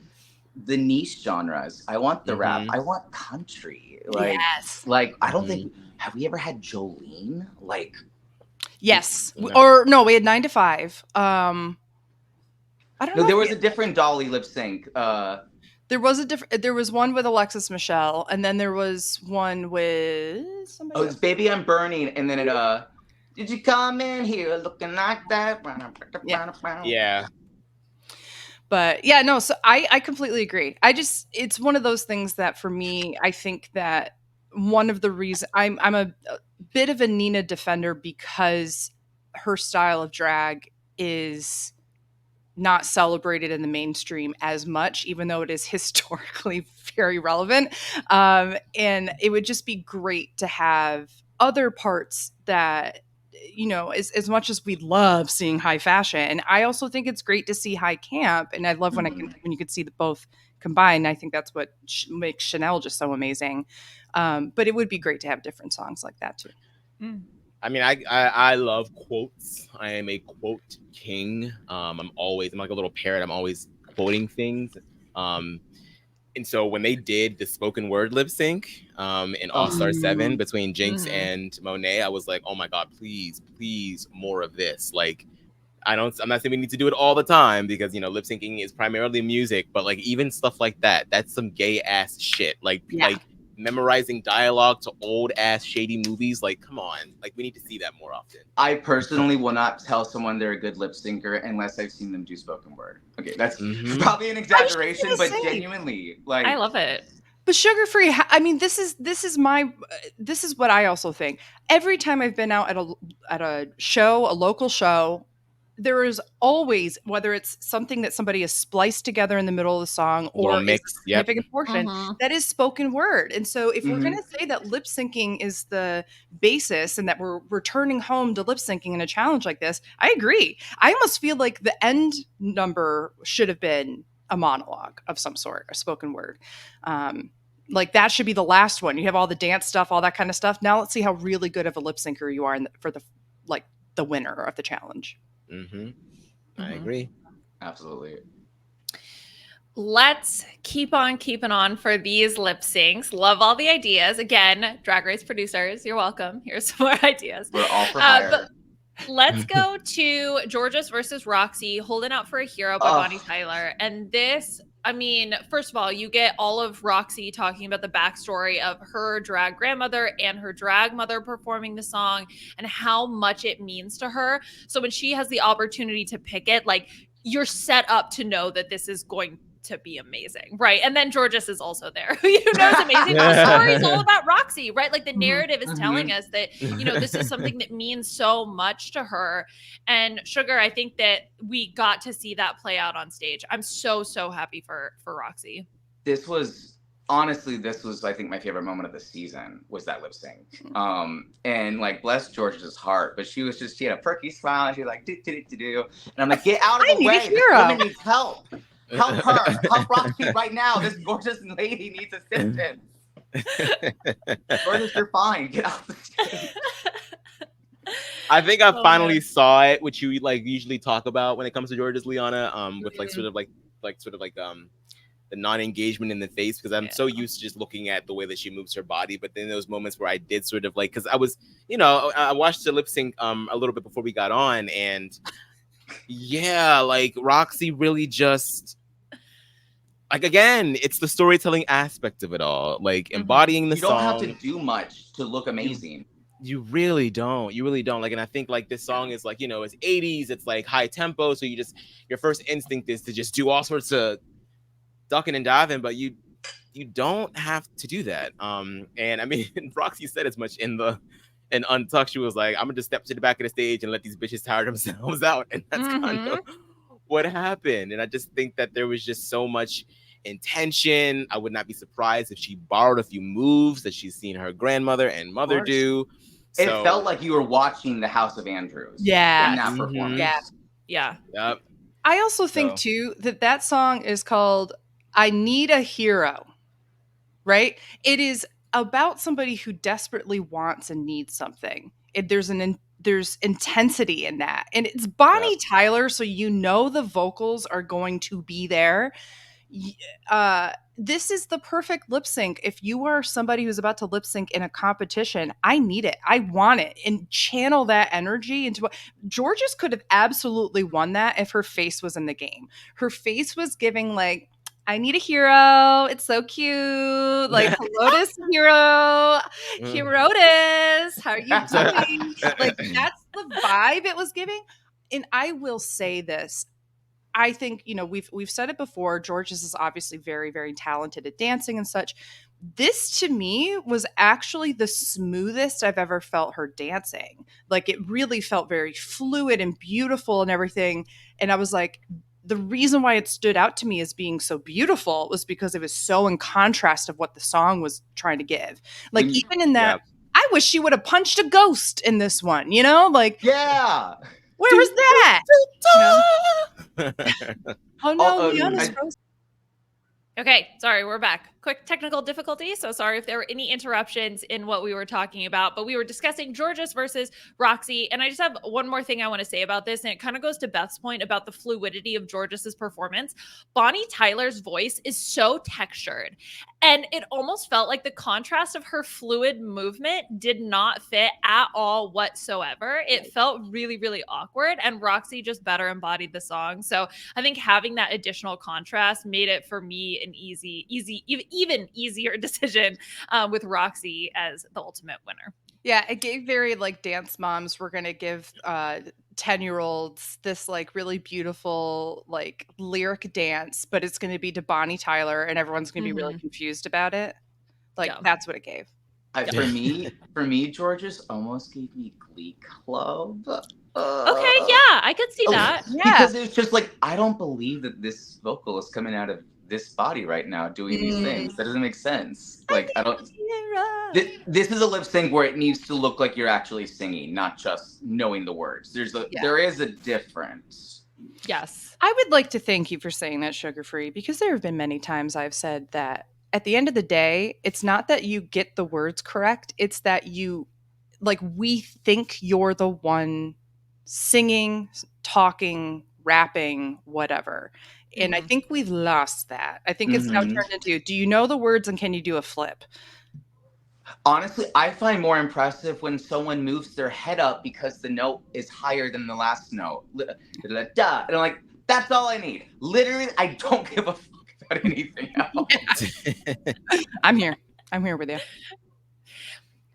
the niche genres. I want the rap, I want country. Like, like I don't think, have we ever had Jolene? Like, yes, or no, we had 9 to 5. I don't know. There was a different Dolly lip sync. There was one with Alexis Michelle, and then there was one with somebody. Oh, it's Baby I'm Burning, and then it did you come in here looking like that? Yeah. But yeah, no, so I completely agree. It's one of those things that for me, I think that one of the reasons I'm a bit of a Nina defender, because her style of drag is not celebrated in the mainstream as much, even though it is historically very relevant. And it would just be great to have other parts that, you know, as much as we love seeing high fashion, I also think it's great to see high camp. And I love when you could see the both combined. I think that's what makes Chanel just so amazing. But it would be great to have different songs like that too. I mean, I love quotes. I am a quote king. I'm like a little parrot. I'm always quoting things. And so when they did the spoken word lip sync in All Star 7 between Jinx and Monet, I was like, oh my God, please, please, more of this. Like, I'm not saying we need to do it all the time, because, you know, lip syncing is primarily music, but like even stuff like that, that's some gay ass shit. Like memorizing dialogue to old ass shady movies. Like, come on, like we need to see that more often. I personally will not tell someone they're a good lip syncer unless I've seen them do spoken word. Okay, that's probably an exaggeration, but genuinely, like, I love it. But Sugar Free, I mean, this is what I also think. Every time I've been out at a show, a local show, there is always, whether it's something that somebody has spliced together in the middle of the song or a significant portion, that is spoken word. And so if we're going to say that lip syncing is the basis and that we're returning home to lip syncing in a challenge like this, I agree. I almost feel like the end number should have been a monologue of some sort, a spoken word. Like that should be the last one. You have all the dance stuff, all that kind of stuff. Now let's see how really good of a lip syncer you are for the winner of the challenge. I agree. Absolutely. Let's keep on keeping on for these lip syncs. Love all the ideas. Again, Drag Race producers, you're welcome. Here's some more ideas. We're all for hire. But let's go to Jorgeous versus Roxy, Holding Out for a Hero by Bonnie Tyler. And this, I mean, first of all, you get all of Roxy talking about the backstory of her drag grandmother and her drag mother performing the song and how much it means to her. So when she has the opportunity to pick it, like, you're set up to know that this is going to be amazing, right? And then Jorgeous is also there, who you know is amazing. The story is all about Roxy, right? Like the narrative is telling us that, you know, this is something that means so much to her. And Sugar, I think that we got to see that play out on stage. I'm so happy for Roxy. this was honestly, I think my favorite moment of the season was that lip sync. And like, bless George's heart, but she had a perky smile, and she was like, do. And I'm like, get out of the way. This woman needs help. Help her. Help Roxy right now. This gorgeous lady needs assistance. Gorgeous, you're fine. Get off the stage. I think I finally saw it, which you like usually talk about when it comes to George's Liana, with like sort of like the non-engagement in the face, because I'm so used to just looking at the way that she moves her body. But then those moments where I did sort of like, because I was, I watched the lip sync a little bit before we got on, and like Roxy really just, like, again, it's the storytelling aspect of it all, like embodying the song. You don't have to do much to look amazing. You really don't. Like, and I think like this song is like, it's 80s, it's like high tempo, so your first instinct is to just do all sorts of ducking and diving, but you don't have to do that. And I mean, Roxy said as much in Untucked. She was like, I'm gonna just step to the back of the stage and let these bitches tire themselves out, and that's kind of what happened. And I just think that there was just so much intention. I would not be surprised if she borrowed a few moves that she's seen her grandmother and mother do. It felt like you were watching the House of Andrews. in that performance. Yeah. Yep. I also think too that song is called I Need a Hero, right? It is about somebody who desperately wants and needs something. There's intensity in that. And it's Bonnie Tyler, so the vocals are going to be there. This is the perfect lip sync. If you are somebody who's about to lip sync in a competition, I need it. I want it, and channel that energy into what Georges could have absolutely won that if her face was in the game. Her face was giving like, I need a hero. It's so cute. Like, Herodes hero. Herodes, how are you doing? Like, that's the vibe it was giving. And I will say this. I think, we've said it before, Georges is obviously very, very talented at dancing and such. This, to me, was actually the smoothest I've ever felt her dancing. Like, it really felt very fluid and beautiful and everything. And I was like, the reason why it stood out to me as being so beautiful was because it was so in contrast of what the song was trying to give. Like, even in that, I wish she would have punched a ghost in this one, Like, where was that? Oh no, Liana's frozen. Okay, sorry, we're back. Quick technical difficulty. So sorry if there were any interruptions in what we were talking about, but we were discussing Georges versus Roxy. And I just have one more thing I want to say about this. And it kind of goes to Beth's point about the fluidity of Georges's performance. Bonnie Tyler's voice is so textured. And it almost felt like the contrast of her fluid movement did not fit at all whatsoever. It felt really, really awkward. And Roxy just better embodied the song. So I think having that additional contrast made it, for me, an even easier decision with Roxy as the ultimate winner. Yeah, it gave very like dance moms were going to give 10-year-olds this like really beautiful like lyric dance, but it's going to be to Bonnie Tyler and everyone's going to be really confused about it. Like that's what it gave. For me, Georges almost gave me Glee Club. Okay, yeah, I could see that. Yeah, because it's just like, I don't believe that this vocal is coming out of this body right now doing these things. That doesn't make sense. Like, I don't. This is a lip sync where it needs to look like you're actually singing, not just knowing the words. There is a difference. Yes. I would like to thank you for saying that, Sugar Free, because there have been many times I've said that at the end of the day, it's not that you get the words correct. It's that we think you're the one singing, talking, rapping, whatever. And I think we've lost that. I think it's now turned into, do you know the words and can you do a flip? Honestly, I find more impressive when someone moves their head up because the note is higher than the last note. And I'm like, that's all I need. Literally, I don't give a fuck about anything else. I'm here with you.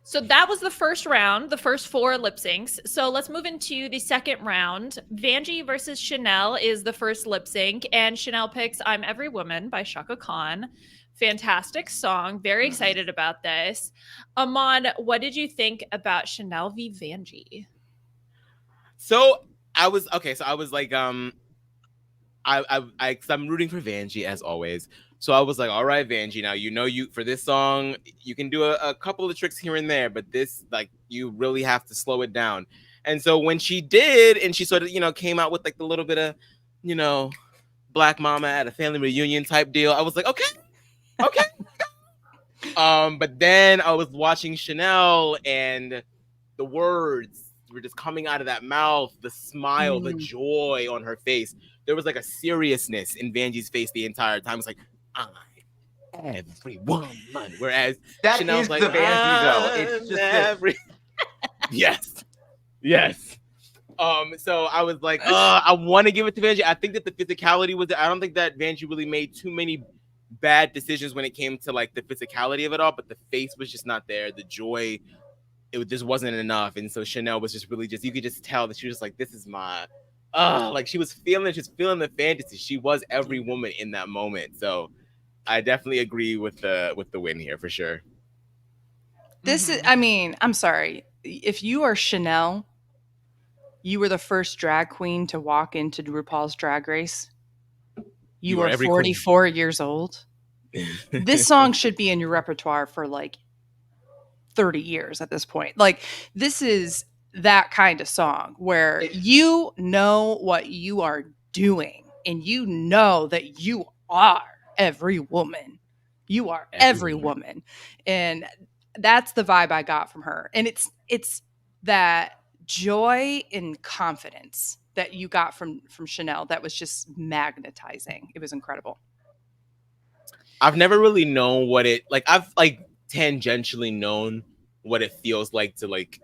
So that was the first round, the first 4 lip syncs. So let's move into the second round. Vanie versus Chanel is the first lip sync, and Chanel picks I'm Every Woman by Chaka Khan. Fantastic song. Very excited about this. Aman, what did you think about Chanel v. Vanie? So I was like, I'm rooting for Vanie as always. So I was like, all right, Vanjie, now you for this song, you can do a couple of tricks here and there, but this, like, you really have to slow it down. And so when she did, and she sort of, came out with like the little bit of, Black Mama at a family reunion type deal, I was like, okay. But then I was watching Chanel, and the words were just coming out of that mouth, the smile, the joy on her face. There was like a seriousness in Vanjie's face the entire time. It's like, I every woman. Whereas that Chanel's is like, the Vanjie though. It's just yes. So I was like, I want to give it to Vanjie. I think that the physicality was. I don't think that Vanjie really made too many bad decisions when it came to like the physicality of it all, but the face was just not there. The joy, it just wasn't enough. And so Chanel was just really you could just tell that she was just like, this is my, like she was feeling the fantasy. She was every woman in that moment. So I definitely agree with the win here for sure. This is, I mean, I'm sorry. If you are Chanel, you were the first drag queen to walk into RuPaul's Drag Race. You are 44 years old. This song should be in your repertoire for like 30 years at this point. Like, this is that kind of song where you know what you are doing, and you know that you are every woman. You are every woman. And that's the vibe I got from her. And it's that joy and confidence that you got from Chanel that was just magnetizing. It was incredible. I've never really known what it like. I've like tangentially known what it feels like to like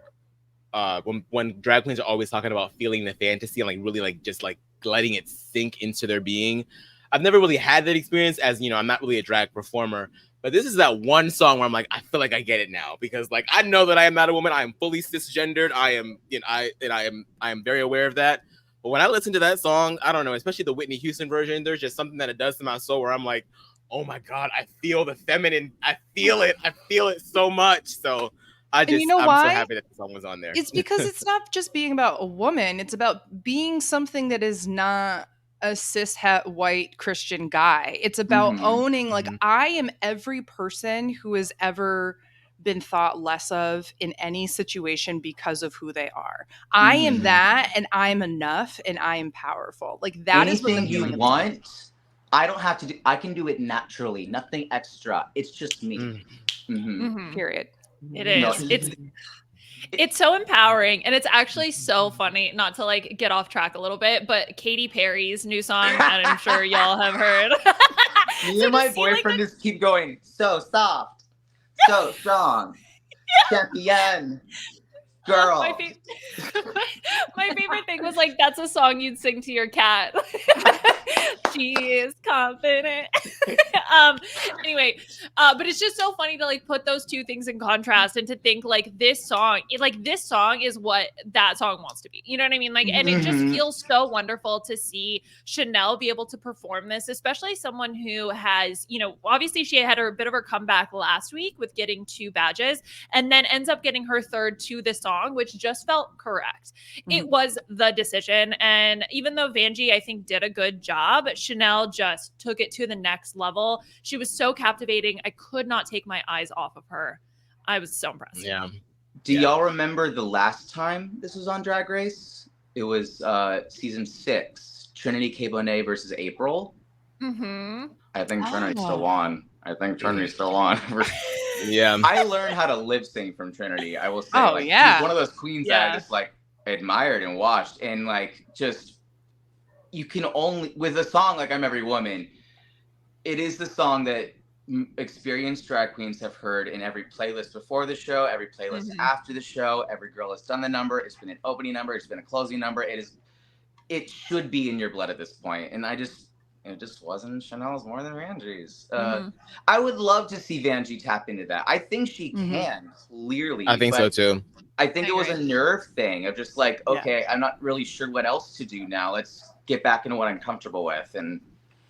when drag queens are always talking about feeling the fantasy and like really like just like letting it sink into their being. I've never really had that experience, as I'm not really a drag performer, but this is that one song where I'm like, I feel like I get it now, because like I know that I am not a woman. I am fully cisgendered. I am, I am very aware of that. But when I listen to that song, I don't know, especially the Whitney Houston version, there's just something that it does to my soul where I'm like, oh my God, I feel the feminine. I feel it so much. So I'm so happy that the song was on there. It's because it's not just being about a woman. It's about being something that is not a cis-het white Christian guy. It's about owning, like, I am every person who has ever been thought less of in any situation because of who they are. I am that, and I'm enough, and I am powerful. Like, that is what the feeling you want. I don't have to do. I can do it naturally. Nothing extra. It's just me. Period. It is. It's so empowering, and it's actually so funny, not to like get off track a little bit, but Katy Perry's new song, and I'm sure y'all have heard. Me and my boyfriend just keep going, so soft, so strong, champion, girl. My favorite thing was like, that's a song you'd sing to your cat. She is confident. Anyway, but it's just so funny to like put those two things in contrast, and to think like this song is what that song wants to be. You know what I mean? Like, and it just feels so wonderful to see Chanel be able to perform this, especially someone who has, obviously she had a bit of her comeback last week with getting 2 badges, and then ends up getting her 3rd to this song, which just felt correct. It was the decision. And even though Vanjie, I think, did a good job, Chanel just took it to the next level. She was so captivating. I could not take my eyes off of her. I was so impressed. Yeah. Do y'all remember the last time this was on Drag Race? It was season 6, Trinity K. Bonet versus April. I think Trinity's still on. Yeah. I learned how to lip sync from Trinity. I will say, she's one of those queens that I just like admired and watched, and like just you can only with a song like I'm Every Woman. It is the song that experienced drag queens have heard in every playlist before the show, every playlist after the show. Every girl has done the number. It's been an opening number. It's been a closing number. It should be in your blood at this point. And it just wasn't Chanel's more than Vanjie's. I would love to see Vanjie tap into that. I think she can, clearly. I think so too. I think it was a nerve thing of just like, okay, I'm not really sure what else to do now. Let's get back into what I'm comfortable with. And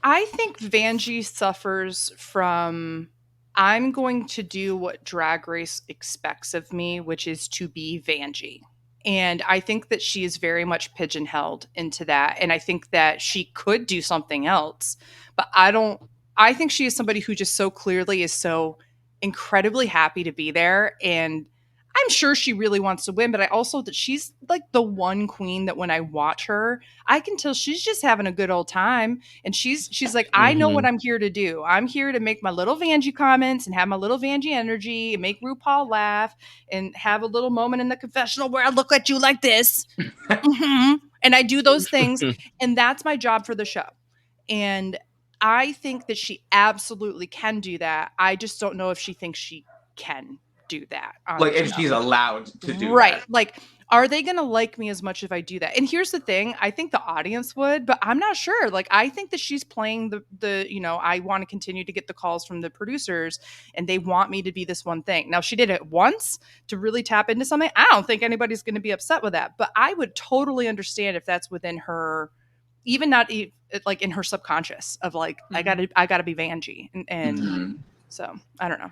I think Vanjie suffers from, I'm going to do what Drag Race expects of me, which is to be Vanjie. And I think that she is very much pigeonholed into that. And I think that she could do something else, but I don't I think she is somebody who just so clearly is so incredibly happy to be there. And I'm sure she really wants to win, but I also that she's like the one queen that when I watch her, I can tell she's just having a good old time. And she's like, I know what I'm here to do. I'm here to make my little Vanjie comments and have my little Vanjie energy and make RuPaul laugh and have a little moment in the confessional where I look at you like this. And I do those things. And that's my job for the show. And I think that she absolutely can do that. I just don't know if she thinks she can do that. Like if she's allowed to do right. that. Like, are they going to like me as much if I do that? And here's the thing. I think the audience would, but I'm not sure. Like, I think that she's playing the I want to continue to get the calls from the producers and they want me to be this one thing. Now, she did it once to really tap into something. I don't think anybody's going to be upset with that, but I would totally understand if that's within her, even not like in her subconscious of like, I gotta be Vanjie. And so I don't know.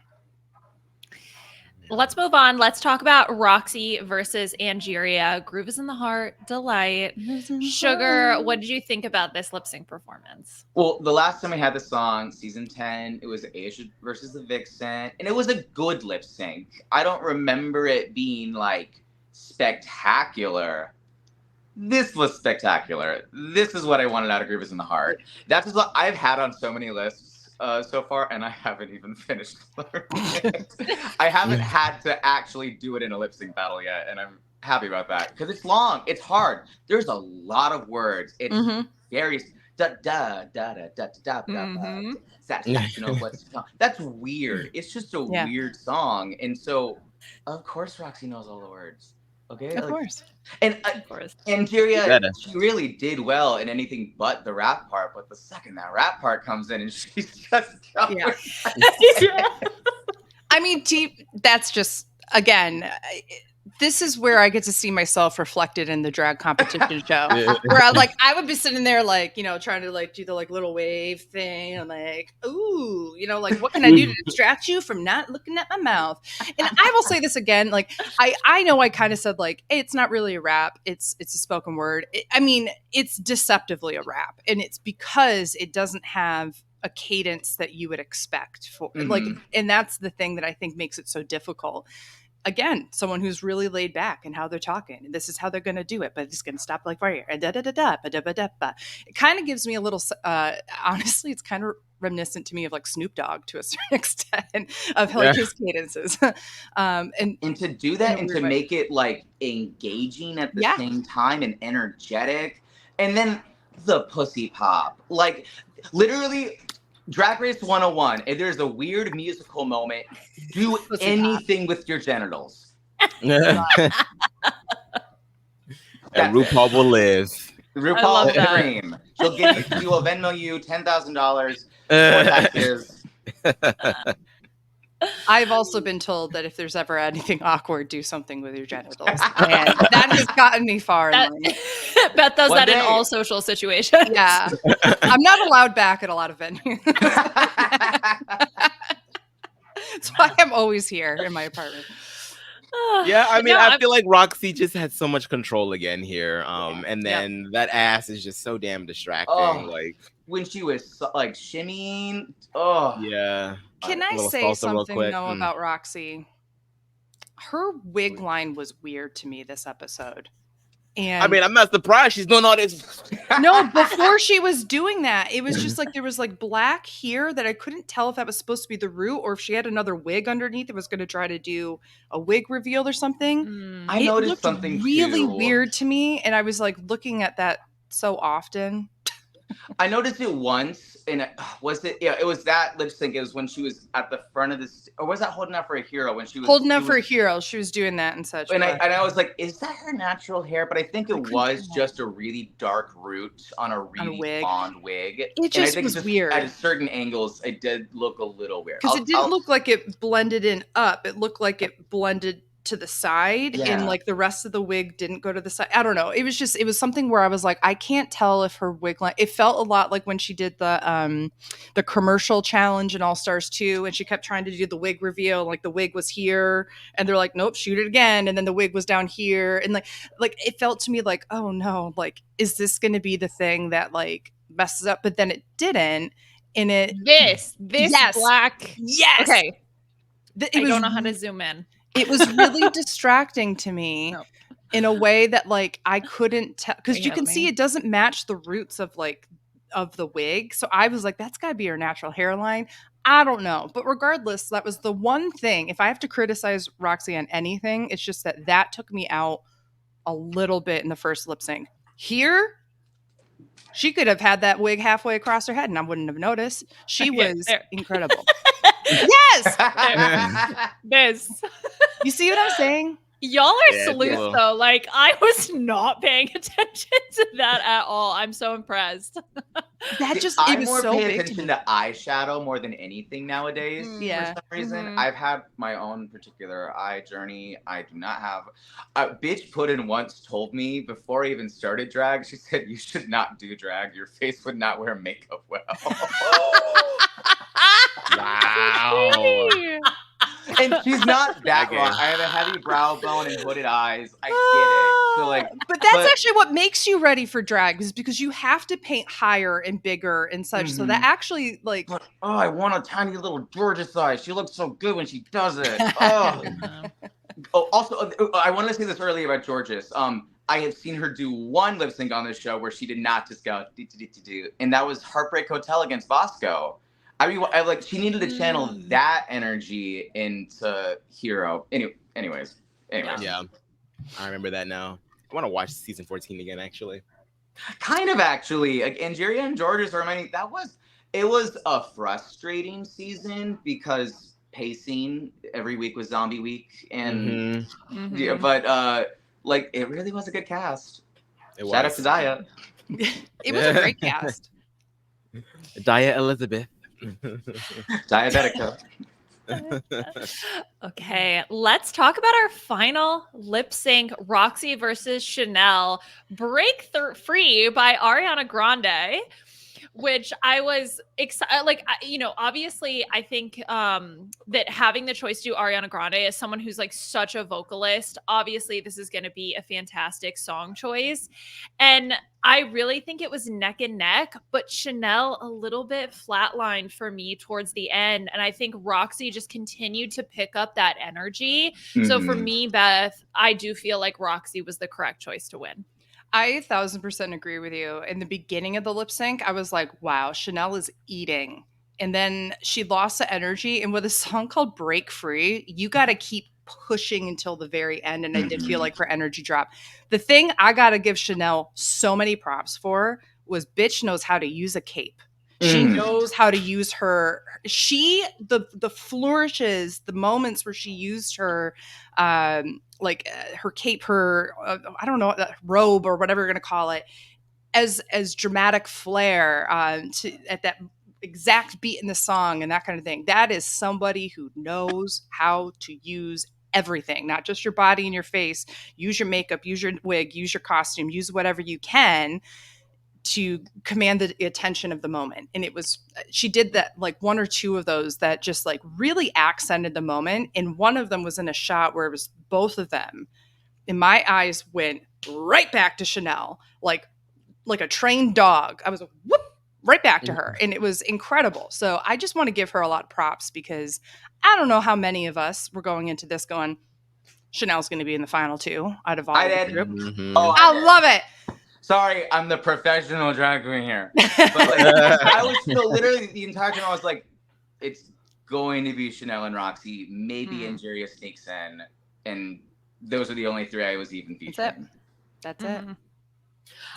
Let's move on. Let's talk about Roxy versus Angeria. Groove is in the heart. Delight. Sugar, what did you think about this lip sync performance? Well, the last time we had the song, season 10, it was Asia versus the Vixen, and it was a good lip sync. I don't remember it being like spectacular. This was spectacular. This is what I wanted out of Groove is in the Heart. That's what I've had on so many lists so far, and I haven't even finished learning it. I haven't had to actually do it in a lip sync battle yet, and I'm happy about that because it's long, it's hard. There's a lot of words. It's very satisfaction. That's weird. It's just a weird song, and so of course Roxy knows all the words. Okay, of course. And of course, Angeria, she really did well in anything but the rap part. But the second that rap part comes in, and she's just I mean, that's just again. This is where I get to see myself reflected in the drag competition show. Where I would be sitting there trying to do the little wave thing and ooh, what can I do to distract you from not looking at my mouth? And I will say this again, I know I kind of said hey, it's not really a rap, it's a spoken word. It's deceptively a rap, and it's because it doesn't have a cadence that you would expect for and that's the thing that I think makes it so difficult. Again, someone who's really laid back in how they're talking. And this is how they're going to do it, but it's going to stop right here. And it kind of gives me a little, honestly, it's kind of reminiscent to me of Snoop Dogg to a certain extent of his cadences. And to do that and to make it engaging at the same time and energetic. And then the pussy pop, literally Drag Race 101. If there's a weird musical moment, do anything with your genitals. And RuPaul will live. RuPaul will dream. She will Venmo you $10,000 for taxes. I've also been told that if there's ever anything awkward, do something with your genitals. And that has gotten me far. Beth does that in all social situations. Yeah. I'm not allowed back at a lot of venues. That's why I'm always here in my apartment. Yeah, I feel like Roxy just had so much control again here. And then that ass is just so damn distracting. When she was shimmying. Oh. Yeah. Can I say something though about Roxy? Her wig line was weird to me this episode. And I'm not surprised she's doing all this. No, before she was doing that, it was just there was black here that I couldn't tell if that was supposed to be the root or if she had another wig underneath that was going to try to do a wig reveal or something. I noticed something really weird to me, and I was looking at that so often. I noticed it once, and it was that lip sync. It was when she was at the front of this, or was that Holding Out for a Hero? When she was Holding Out for a Hero, she was doing that and such. And I was like, is that her natural hair? But I think it was just a really dark root on a really blonde wig. It just was weird. At certain angles, it did look a little weird. Because it didn't look like it blended in up. It looked like it blended to the side, and the rest of the wig didn't go to the side. I don't know. It was something where I was like, I can't tell if her wig line. It felt a lot like when she did the commercial challenge in All Stars 2, and she kept trying to do the wig reveal. The wig was here, and they're like, nope, shoot it again, and then the wig was down here, and it felt to me oh no, is this going to be the thing that messes up? But then it didn't. in it. This Yes. black. Yes. Okay. It I was, don't know how to zoom in. It was really distracting to me. Nope. In a way that like I couldn't tell, because you can see me. it doesn't match the roots of like of the wig. So I was like, that's got to be her natural hairline. I don't know. But regardless, that was the one thing. If I have to criticize Roxy on anything, it's just that took me out a little bit in the first lip sync. Here, she could have had that wig halfway across her head and I wouldn't have noticed. She was incredible. Yes. This. You see what I'm saying? Y'all are Yeah, sleuths, cool. though. Like, I was not paying attention to that at all. I'm so impressed. That just, I it was more so pay big attention to eyeshadow more than anything nowadays. Yeah. For some reason, Mhm. I've had my own particular eye journey. I do not have. Bitch Puddin once told me before I even started drag, she said, "You should not do drag. Your face would not wear makeup well." Wow. And she's not that Okay. wrong. I have a heavy brow bone and hooded eyes. I get it. So like, but that's actually what makes you ready for drag, is because you have to paint higher and bigger and such. So that actually like, but, oh, I want a tiny little gorgeous eye. She looks so good when she does it. Oh. Oh, also, I wanted to say this earlier about Georges. I have seen her do one lip sync on this show where she did not just go do, and that was Heartbreak Hotel against Bosco. I mean, like she needed to channel that energy into Hero. Anyways. Yeah, I remember that now. I want to watch season 14 again, actually. Kind of actually. Like Angeria and Georges are reminding it was a frustrating season because pacing every week was zombie week, and yeah, but like it really was a good cast. Shout out to Daya. it was a great cast. Daya Elizabeth. Diabetica. Okay, let's talk about our final lip sync, Roxy versus Chanel, Break Free by Ariana Grande, which I was excited. Like, you know, obviously I think that having the choice to do Ariana Grande as someone who's like such a vocalist, obviously this is going to be a fantastic song choice. And I really think it was neck and neck, but Chanel a little bit flatlined for me towards the end. And I think Roxy just continued to pick up that energy. So for me, Beth, I do feel like Roxy was the correct choice to win. I 1000% agree with you. In the beginning of the lip sync, I was like, wow, Chanel is eating. And then she lost the energy. And with a song called Break Free, you got to keep pushing until the very end. And I did feel like her energy drop. The thing I got to give Chanel so many props for was bitch knows how to use a cape. She knows how to use her. The flourishes, the moments where she used her, her cape, her I don't know, robe or whatever you're gonna call it, as dramatic flair at that exact beat in the song and that kind of thing. That is somebody who knows how to use everything, not just your body and your face. Use your makeup, use your wig, use your costume, use whatever you can to command the attention of the moment. And she did that, like one or two of those that just like really accented the moment. And one of them was in a shot where it was both of them. And my eyes went right back to Chanel, like a trained dog. I was like, whoop, right back to her. And it was incredible. So I just want to give her a lot of props because I don't know how many of us were going into this going, Chanel's going to be in the final two out of all the group. Oh, I love it. Sorry, I'm the professional drag queen here. But like, I was still literally the entire time I was like, it's going to be Chanel and Roxy. Maybe Angeria sneaks in. And those are the only three I was even featuring. That's it.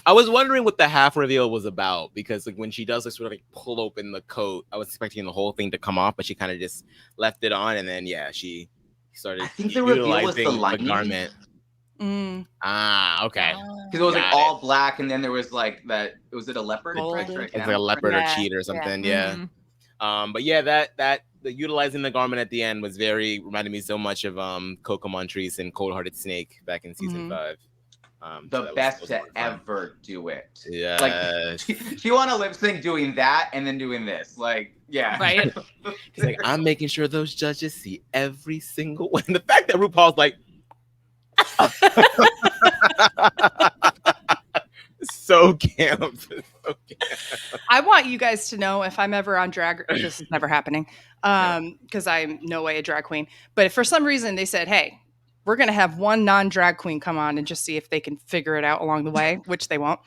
I was wondering what the half reveal was about because like when she does like sort of like pull open the coat, I was expecting the whole thing to come off, but she kind of just left it on, and then she started. I think the reveal was the utilizing the garment. Okay. Because it was like all black, and then there was like that. Was it a leopard? It's like a leopard or cheat or something. Yeah. But yeah, that the utilizing the garment at the end was reminded me so much of Coco Montrese and Cold Hearted Snake back in season 5. The best to ever do it. Yeah. Like she won a lip sync doing that and then doing this. Like, yeah. Right. He's like, I'm making sure those judges see every single one. The fact that RuPaul's like So camp. I want you guys to know if I'm ever on drag, this is never happening, because I'm no way a drag queen. But if for some reason they said, hey, we're going to have one non-drag queen come on and just see if they can figure it out along the way, which they won't.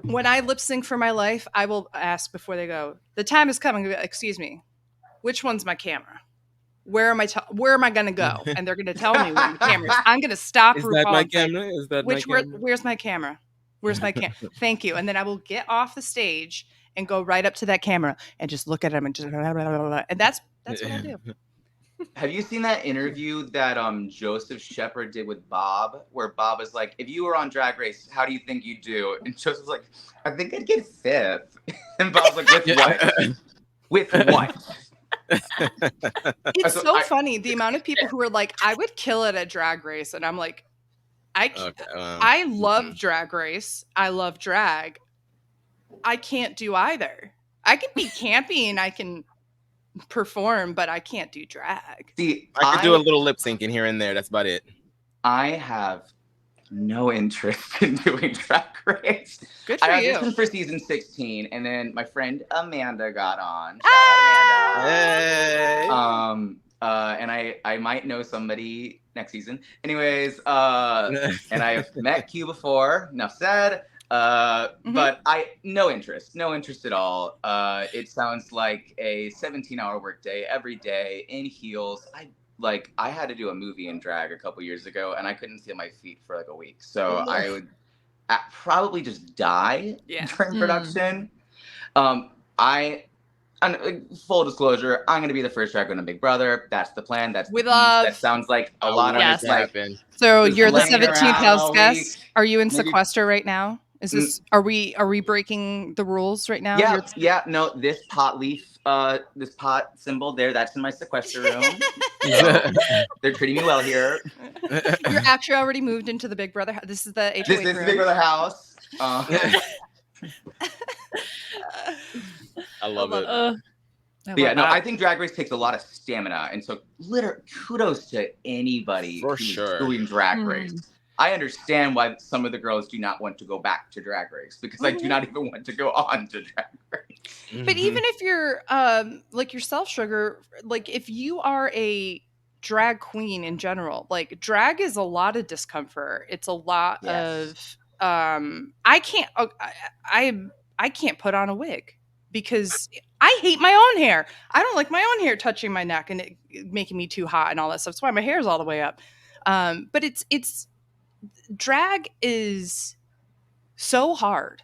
When I lip sync for my life, I will ask before they go, the time is coming. Excuse me, which one's my camera? Where am I going to go? And they're going to tell me where my camera is. I'm going to stop. Is RuPaul that my and say, camera? Is that my camera? Where's my camera? Where's my camera? Thank you. And then I will get off the stage and go right up to that camera and just look at him and just blah, blah, blah, blah. And that's what I do. Have you seen that interview that Joseph Shepard did with Bob, where Bob was like, if you were on Drag Race, how do you think you'd do? And Joseph's like, I think I'd get fifth. And Bob's like, with what? With what? It's so funny, the amount of people who are like, I would kill it at Drag Race. And I'm like, I love Drag Race. I love drag. I can't do either. I can be campy and I can perform, but I can't do drag. See, I could do a little lip syncing here and there. That's about it. I have no interest in doing Drag Race. Good for I you. auditioned for season 16, and then my friend Amanda got on. Shout out Amanda. Hey. And I might know somebody next season. Anyways, and I've met Q before. Enough said. But no interest at all. It sounds like a 17-hour workday every day in heels. I had to do a movie in drag a couple years ago, and I couldn't feel my feet for like a week. So I would probably just die during production. Full disclosure, I'm going to be the first drag queen on Big Brother. That's the plan. That's we love. That sounds like a lot of happen. So you're the laying 17th around house all guest. week. Are you in Maybe- sequester right now? Is this? Are we breaking the rules right now? Yeah. No, this pot leaf, this pot symbol there, that's in my sequester room. They're treating me well here. You're actually already moved into the Big Brother. This is the HOH This is room. Big Brother house. I love it. I think Drag Race takes a lot of stamina, and so kudos to anybody who's doing Drag Race. I understand why some of the girls do not want to go back to Drag Race, because I do not even want to go on to Drag Race. But even if you're like yourself, Sugar, like if you are a drag queen in general, like drag is a lot of discomfort. It's a lot of I can't put on a wig because I hate my own hair. I don't like my own hair touching my neck and it making me too hot and all that stuff. That's why my hair is all the way up. But it's drag is so hard.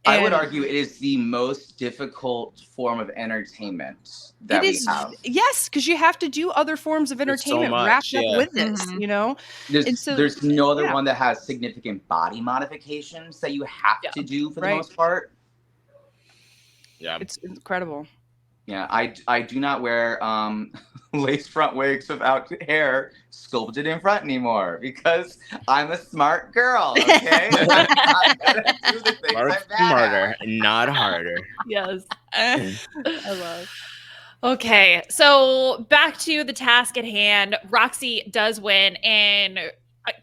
I would argue it is the most difficult form of entertainment that we have. Yes, because you have to do other forms of entertainment wrapped up with this, you know? There's no other one that has significant body modifications that you have to do for the most part. Yeah. It's incredible. Yeah, I do not wear lace front wigs without hair sculpted in front anymore because I'm a smart girl, okay? I'm not gonna do the things I'm bad smarter, at. not harder. Yes. I love. Okay, so back to the task at hand. Roxy does win and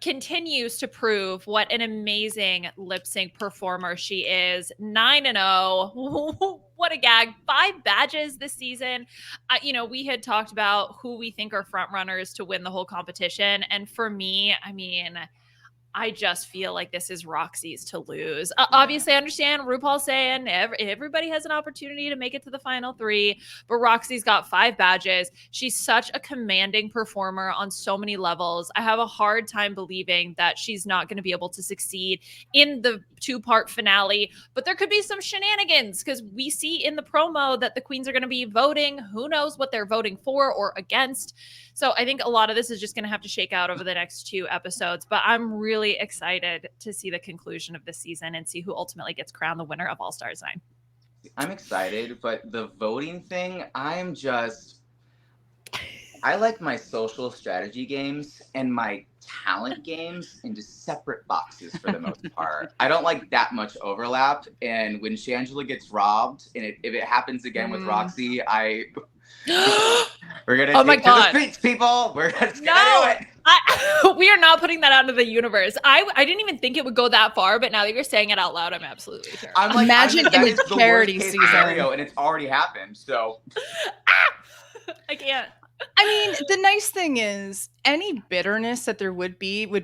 continues to prove what an amazing lip sync performer she is. 9-0. What a gag. 5 badges this season. We had talked about who we think are front runners to win the whole competition. And for me, I just feel like this is Roxy's to lose. Obviously, I understand RuPaul's saying everybody has an opportunity to make it to the final 3, but Roxy's got 5 badges. She's such a commanding performer on so many levels. I have a hard time believing that she's not going to be able to succeed in the 2-part finale, but there could be some shenanigans because we see in the promo that the queens are going to be voting. Who knows what they're voting for or against? So I think a lot of this is just going to have to shake out over the next 2 episodes, but I'm really excited to see the conclusion of this season and see who ultimately gets crowned the winner of All Stars 9. I'm excited, but the voting thing, I like my social strategy games and my talent games into separate boxes for the most part. I don't like that much overlap, and when Shangela gets robbed, and if it happens again with Roxy, we're gonna take to the streets, people. We're just gonna do it. We are not putting that out into the universe. I didn't even think it would go that far, but now that you're saying it out loud, I'm absolutely terrified. I'm like, Imagine that in is the charity worst case season. scenario, and it's already happened. So I can't. I mean, the nice thing is any bitterness that there would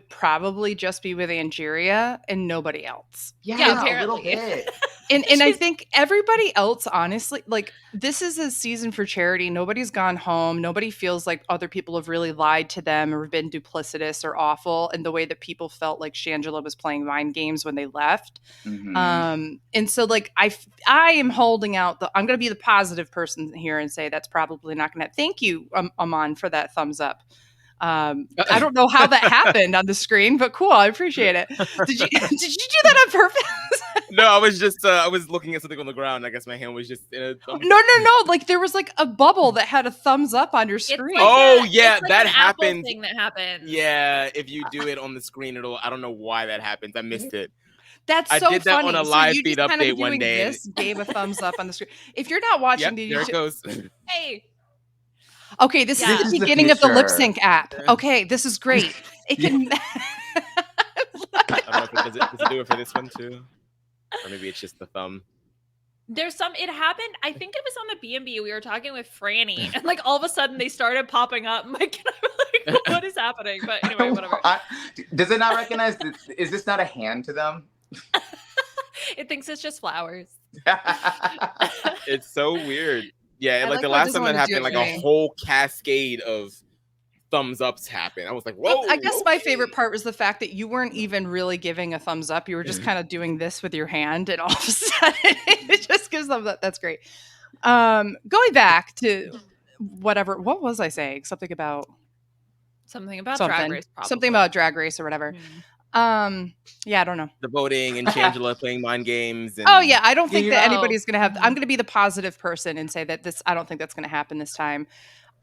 probably just be with Angeria and nobody else. yeah, a little apparently. bit. And I think everybody else, honestly, like this is a season for charity. Nobody's gone home. Nobody feels like other people have really lied to them or been duplicitous or awful in the way that people felt like Shangela was playing mind games when they left. Mhm. And so like I am holding out I'm going to be the positive person here and say that's probably not going to. Thank you, Aman, for that thumbs up. I don't know how that happened on the screen, but cool. I appreciate it. Did you do that on purpose? No, I was just I was looking at something on the ground. I guess my hand was just in a No. Like there was like a bubble that had a thumbs up on your screen. Yeah, it's like that an Apple happens. thing that happens. Yeah, if you do it on the screen, I don't know why that happens. I missed it. That's I so did that funny. on a live you feed just kind of update one doing day. This gave a thumbs up on the screen. If you're not watching the There it YouTube, goes. Hey. okay, this Yeah. is This the is the beginning of the lip future. sync app. Okay, this is great. It can. I don't know if does it do it for this one too, or maybe it's just the thumb. It happened, I think it was on the B&B. We were talking with Franny, and like all of a sudden they started popping up. I'm like, what is happening? But anyway, whatever. Does it not recognize? Is this not a hand to them? It thinks it's just flowers. It's so weird. Yeah, I like the like how it last time that doesn't wanna do happened, it like for a me. whole cascade of thumbs ups happened. I was like, whoa. I guess my favorite okay. part was the fact that you weren't even really giving a thumbs up. You were just kind of doing this with your hand, and all of a sudden it just gives them that. That's great. Going back to whatever. What was I saying? Something about Drag Race, probably. something about Drag Race or whatever. Yeah, I don't know. The voting and Shangela playing mind games. And Oh yeah, I don't think that know. anybody's gonna have. I'm gonna be the positive person and say that I don't think that's gonna happen this time.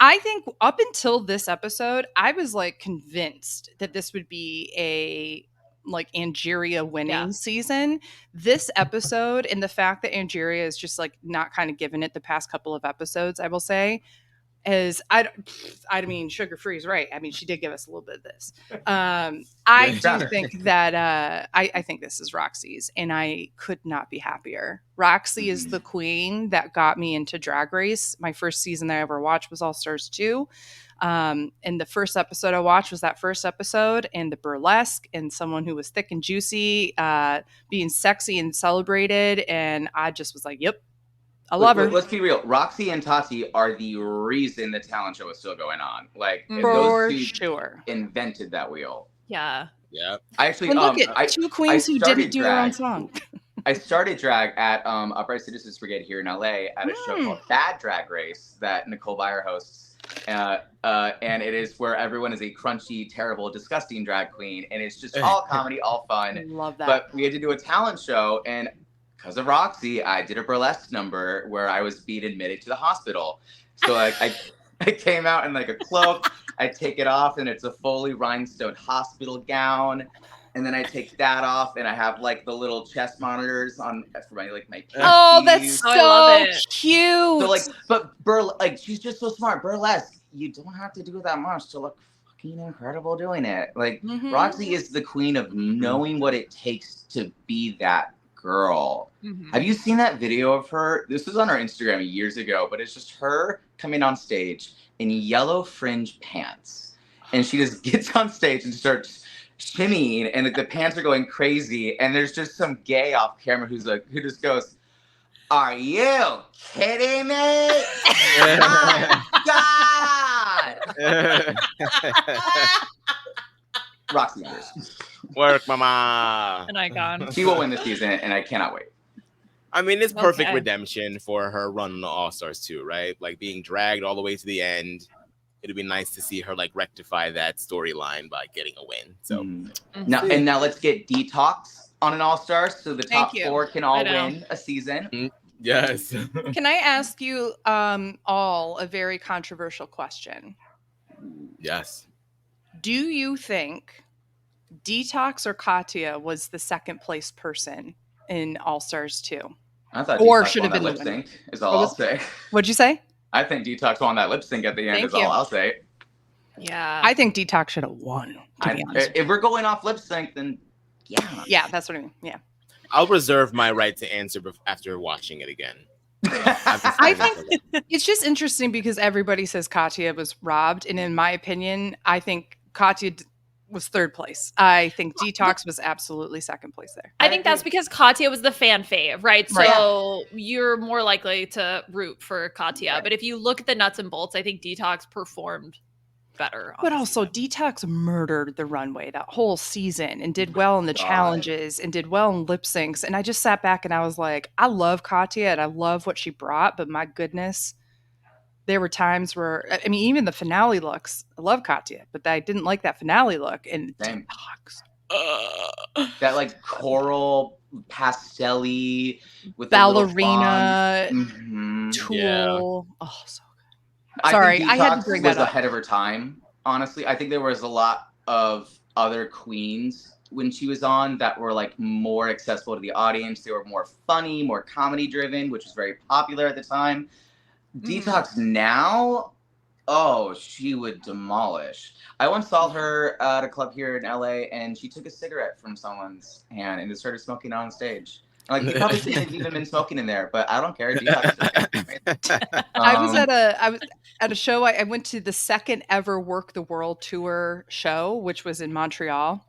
I think up until this episode, I was like convinced that this would be a like Angeria winning season. This episode and the fact that Angeria is just like not kind of given it the past couple of episodes, I will say, is I mean, Sugar Free is right. I mean, she did give us a little bit of this. I do think that I think this is Roxy's, and I could not be happier. Roxy is the queen that got me into Drag Race. My first season that I ever watched was All Stars 2. And the first episode I watched was that first episode, and the burlesque and someone who was thick and juicy, being sexy and celebrated. And I just was like, yep, I love her. Let's be real. Roxy and Tati are the reason the talent show is still going on. Like for those two sure invented that wheel. Yeah. Yeah. I actually and look at two queens who didn't do their own song. I started drag at Upright Citizens Brigade here in LA at a show called Bad Drag Race that Nicole Byer hosts. And it is where everyone is a crunchy, terrible, disgusting drag queen. And it's just all comedy, all fun. Love that. But we had to do a talent show, and because of Roxy, I did a burlesque number where I was being admitted to the hospital. So like I came out in like a cloak, I take it off, and it's a Foley rhinestone hospital gown. And then I take that off, and I have like the little chest monitors on for my my oh, that's so I love it. cute. So like, but like she's just so smart. Burlesque, you don't have to do that much to look fucking incredible doing it. Like Roxy is the queen of knowing what it takes to be that girl. Have you seen that video of her? This was on her Instagram years ago, but it's just her coming on stage in yellow fringe pants, and she just gets on stage and starts shimmying, and the pants are going crazy, and there's just some gay off camera who just goes, "Are you kidding me? Oh God!" Roxy Anders. Work, mama. An icon. She will win this season, and I cannot wait. I mean, it's perfect redemption for her run on the All Stars too, right? Like being dragged all the way to the end. It'd be nice to see her like rectify that storyline by getting a win. So now let's get Detox on an All Star, so the top 4 can all win a season. Yes. Can I ask you all a very controversial question? Yes. Do you think Detox or Katya was the second place person in All Stars 2? I thought or Detox should have won been that lip sync. Is all I'll say. What'd you say? I think Detox won that lip sync at the end. Thank is you. all I'll say. Yeah. I think Detox should have won, to be honest. If we're going off lip sync, then yeah. Yeah, that's what I mean. Yeah. I'll reserve my right to answer after watching it again. I think it's just interesting because everybody says Katya was robbed. And in my opinion, I think Katya was third place. I think Detox was absolutely second place there. I think that's because Katya was the fan fave, right? So you're more likely to root for Katya. Right. But if you look at the nuts and bolts, I think Detox performed better. But also Detox murdered the runway that whole season and did well in the challenges and did well in lip syncs. And I just sat back and I was like, I love Katya and I love what she brought, but my goodness, there were times where, I mean, even the finale looks, I love Katya, but I didn't like that finale look. And Detox. That like coral pastel-y with ballerina tool. Yeah. Oh, so sorry, I had to bring that was up. ahead of her time. Honestly, I think there was a lot of other queens when she was on that were like more accessible to the audience. They were more funny, more comedy driven, which was very popular at the time. Detox now, oh, she would demolish. I once saw her at a club here in LA, and she took a cigarette from someone's hand and just started smoking on stage. Like, you probably shouldn't have even been smoking in there, but I don't care. I was at a show. I went to the second ever Work the World Tour show, which was in Montreal.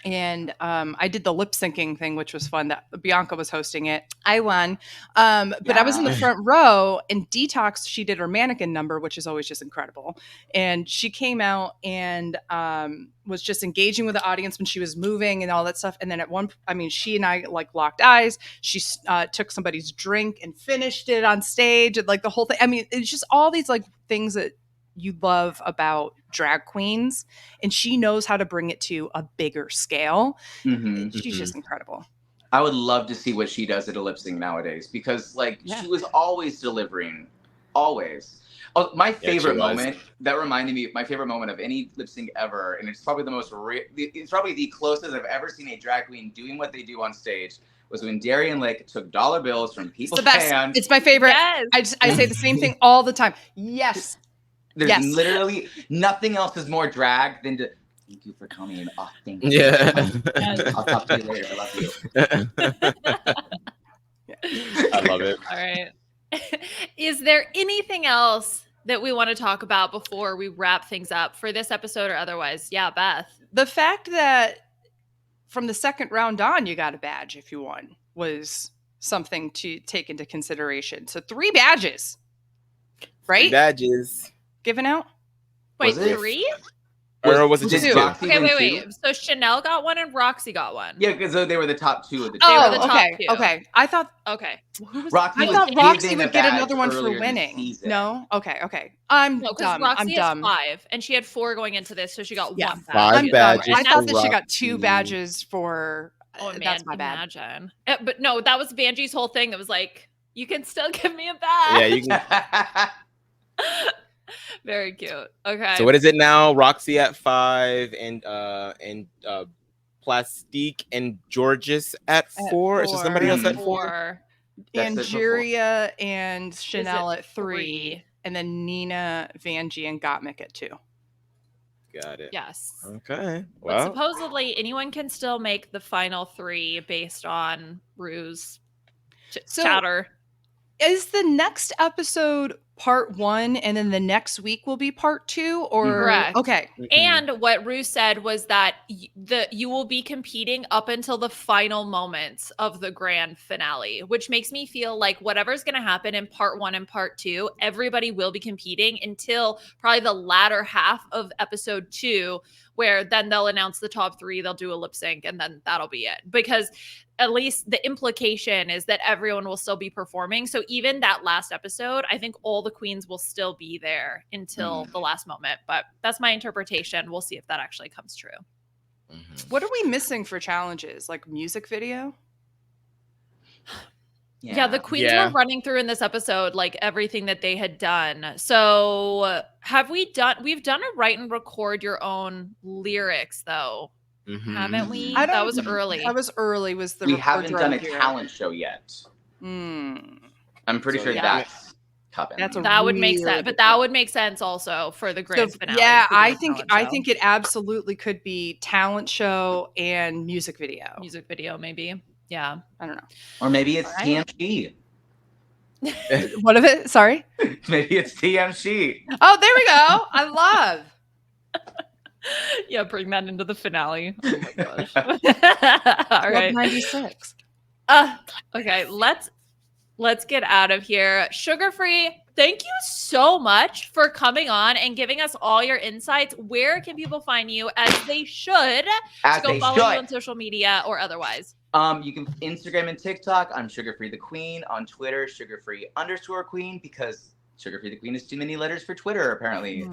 And I did the lip syncing thing, which was fun. That Bianca was hosting it. I won. But I was in the front row, and Detox, she did her mannequin number, which is always just incredible. And she came out and was just engaging with the audience when she was moving and all that stuff. And then she and I like locked eyes. She took somebody's drink and finished it on stage, and like the whole thing. I mean, it's just all these like things that you love about drag queens, and she knows how to bring it to a bigger scale. She's just incredible. I would love to see what she does at a lip sync nowadays, because like she was always delivering, always. Oh, my favorite moment that reminded me, my favorite moment of any lip sync ever, and it's probably it's probably the closest I've ever seen a drag queen doing what they do on stage, was when Darian Lake took dollar bills from people's hands. It's my favorite. Yes. I say the same thing all the time. Yes. There's literally nothing else is more drag than to thank you for coming. Oh, thank you. Yeah. I'll talk to you later. I love you. I love it. All right. Is there anything else that we want to talk about before we wrap things up for this episode or otherwise? Yeah, Beth. The fact that from the second round on, you got a badge if you won was something to take into consideration. So 3 badges, right? 3 badges. Given out? Wait, 3? Or was it just 2? Okay, wait. So Chanel got 1 and Roxy got 1. Yeah, because they were the top 2 of the They were the top top 2. Okay. I thought Roxy would get another one for winning. No? Okay. I'm dumb. Roxy has 5, and she had 4 going into this, so she got 1 badge. 5 badges. I thought that she got 2 badges for. Oh man, that's my bad. Imagine. But no, that was Vanjie's whole thing. That was like, you can still give me a badge. Yeah, you can. Very cute. Okay. So what is it now? Roxy at 5 and Plastique and Georges at 4. Is there somebody else at 4? Angeria and Chanel at 3. And then Nina, Vanie, and Gotmic at 2. Got it. Yes. Okay. Well, but supposedly anyone can still make the final 3 based on Ru's chatter. Is the next episode part 1 and then the next week will be part 2? Or correct. Okay. And what Ru said was that you will be competing up until the final moments of the grand finale, which makes me feel like whatever's going to happen in part 1 and part 2, everybody will be competing until probably the latter half of episode 2, where then they'll announce the top 3, they'll do a lip sync, and then that'll be it. Because at least the implication is that everyone will still be performing. So even that last episode, I think all the queens will still be there until the last moment. But that's my interpretation. We'll see if that actually comes true. What are we missing for challenges? Like music video? Yeah, the queens were running through in this episode like everything that they had done. So we've done a write and record your own lyrics though. Haven't we? That was early. We haven't done a talent show yet. I'm pretty sure that's top end. That would make really sense, but that would make sense also for the grand finale. Yeah, to do a I talent think show. it absolutely could be talent show and music video. Music video, maybe. Yeah. I don't know. Or maybe it's All right. TMC. What of it? Sorry. Maybe it's TMC. Oh, there we go. I love. Yeah, bring that into the finale. Oh my gosh. All Club right. 96. Okay, let's get out of here. Sugar Free, thank you so much for coming on and giving us all your insights. Where can people find you, as they should, As to go they follow should. you on social media or otherwise? You can Instagram and TikTok. I'm Sugar Free the Queen. On Twitter, sugarfree_queen, because Sugar Free the Queen is too many letters for Twitter, apparently.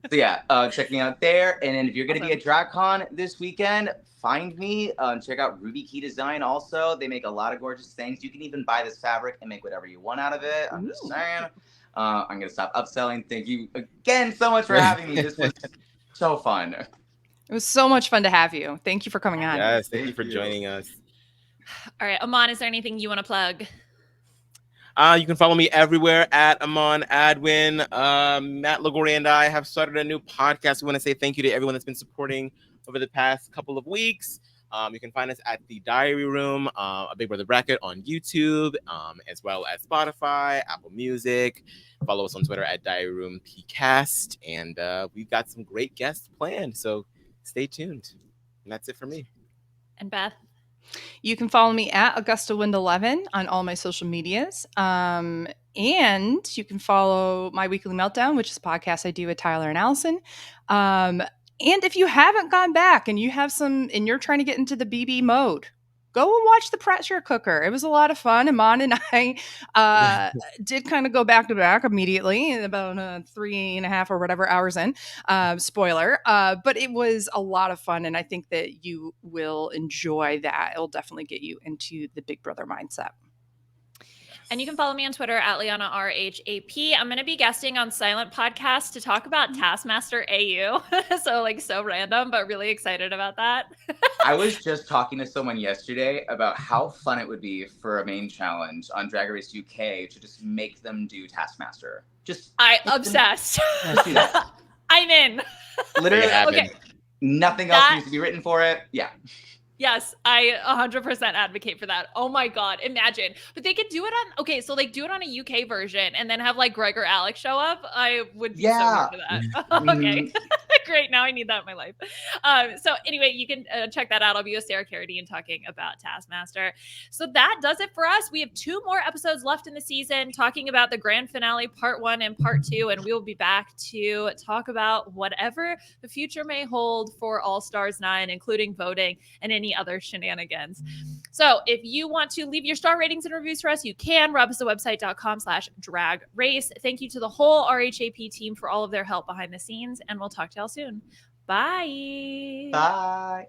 So yeah, check me out there. And then if you're going to be at DragCon this weekend, find me. Check out Ruby Key Design also. They make a lot of gorgeous things. You can even buy this fabric and make whatever you want out of it. I'm just saying. I'm going to stop upselling. Thank you again so much for having me. This was so fun. It was so much fun to have you. Thank you for coming on. Yes, thank you for joining us. All right, Amon, is there anything you want to plug? You can follow me everywhere at Amon Adwin. Matt Lagori and I have started a new podcast. We want to say thank you to everyone that's been supporting over the past couple of weeks. You can find us at The Diary Room, a Big Brother Bracket on YouTube, as well as Spotify, Apple Music. Follow us on Twitter at Diary Room PCast. And we've got some great guests planned, so stay tuned. And that's it for me. And Beth? You can follow me at AugustaWind11 on all my social medias. And you can follow My Weekly Meltdown, which is a podcast I do with Tyler and Allison. And if you haven't gone back and you're trying to get into the BB mode, go and watch The Pressure Cooker. It was a lot of fun. Amon and I did kind of go back to back immediately, about 3.5 or whatever hours in. Spoiler. But it was a lot of fun, and I think that you will enjoy that. It'll definitely get you into the Big Brother mindset. And you can follow me on Twitter at Liana RHAP. I'm going to be guesting on Silent Podcast to talk about Taskmaster AU. So random, but really excited about that. I was just talking to someone yesterday about how fun it would be for a main challenge on Drag Race UK to just make them do Taskmaster. Obsessed. Just do that. I'm in. Literally, Okay. Nothing else needs to be written for it. Yeah. Yes, I 100% advocate for that. Oh my God, imagine. But they could do it do it on a UK version and then have like Greg or Alex show up. I would be so good for that. Okay, great. Now I need that in my life. So anyway, you can check that out. I'll be with Sarah Carradine talking about Taskmaster. So that does it for us. We have 2 more episodes left in the season talking about the grand finale, part 1 and part 2. And we will be back to talk about whatever the future may hold for All Stars 9, including voting and any other shenanigans. So if you want to leave your star ratings and reviews for us, you can. RubUsTheWebsite.com/dragrace. Thank you to the whole RHAP team for all of their help behind the scenes, and we'll talk to y'all soon. Bye. Bye.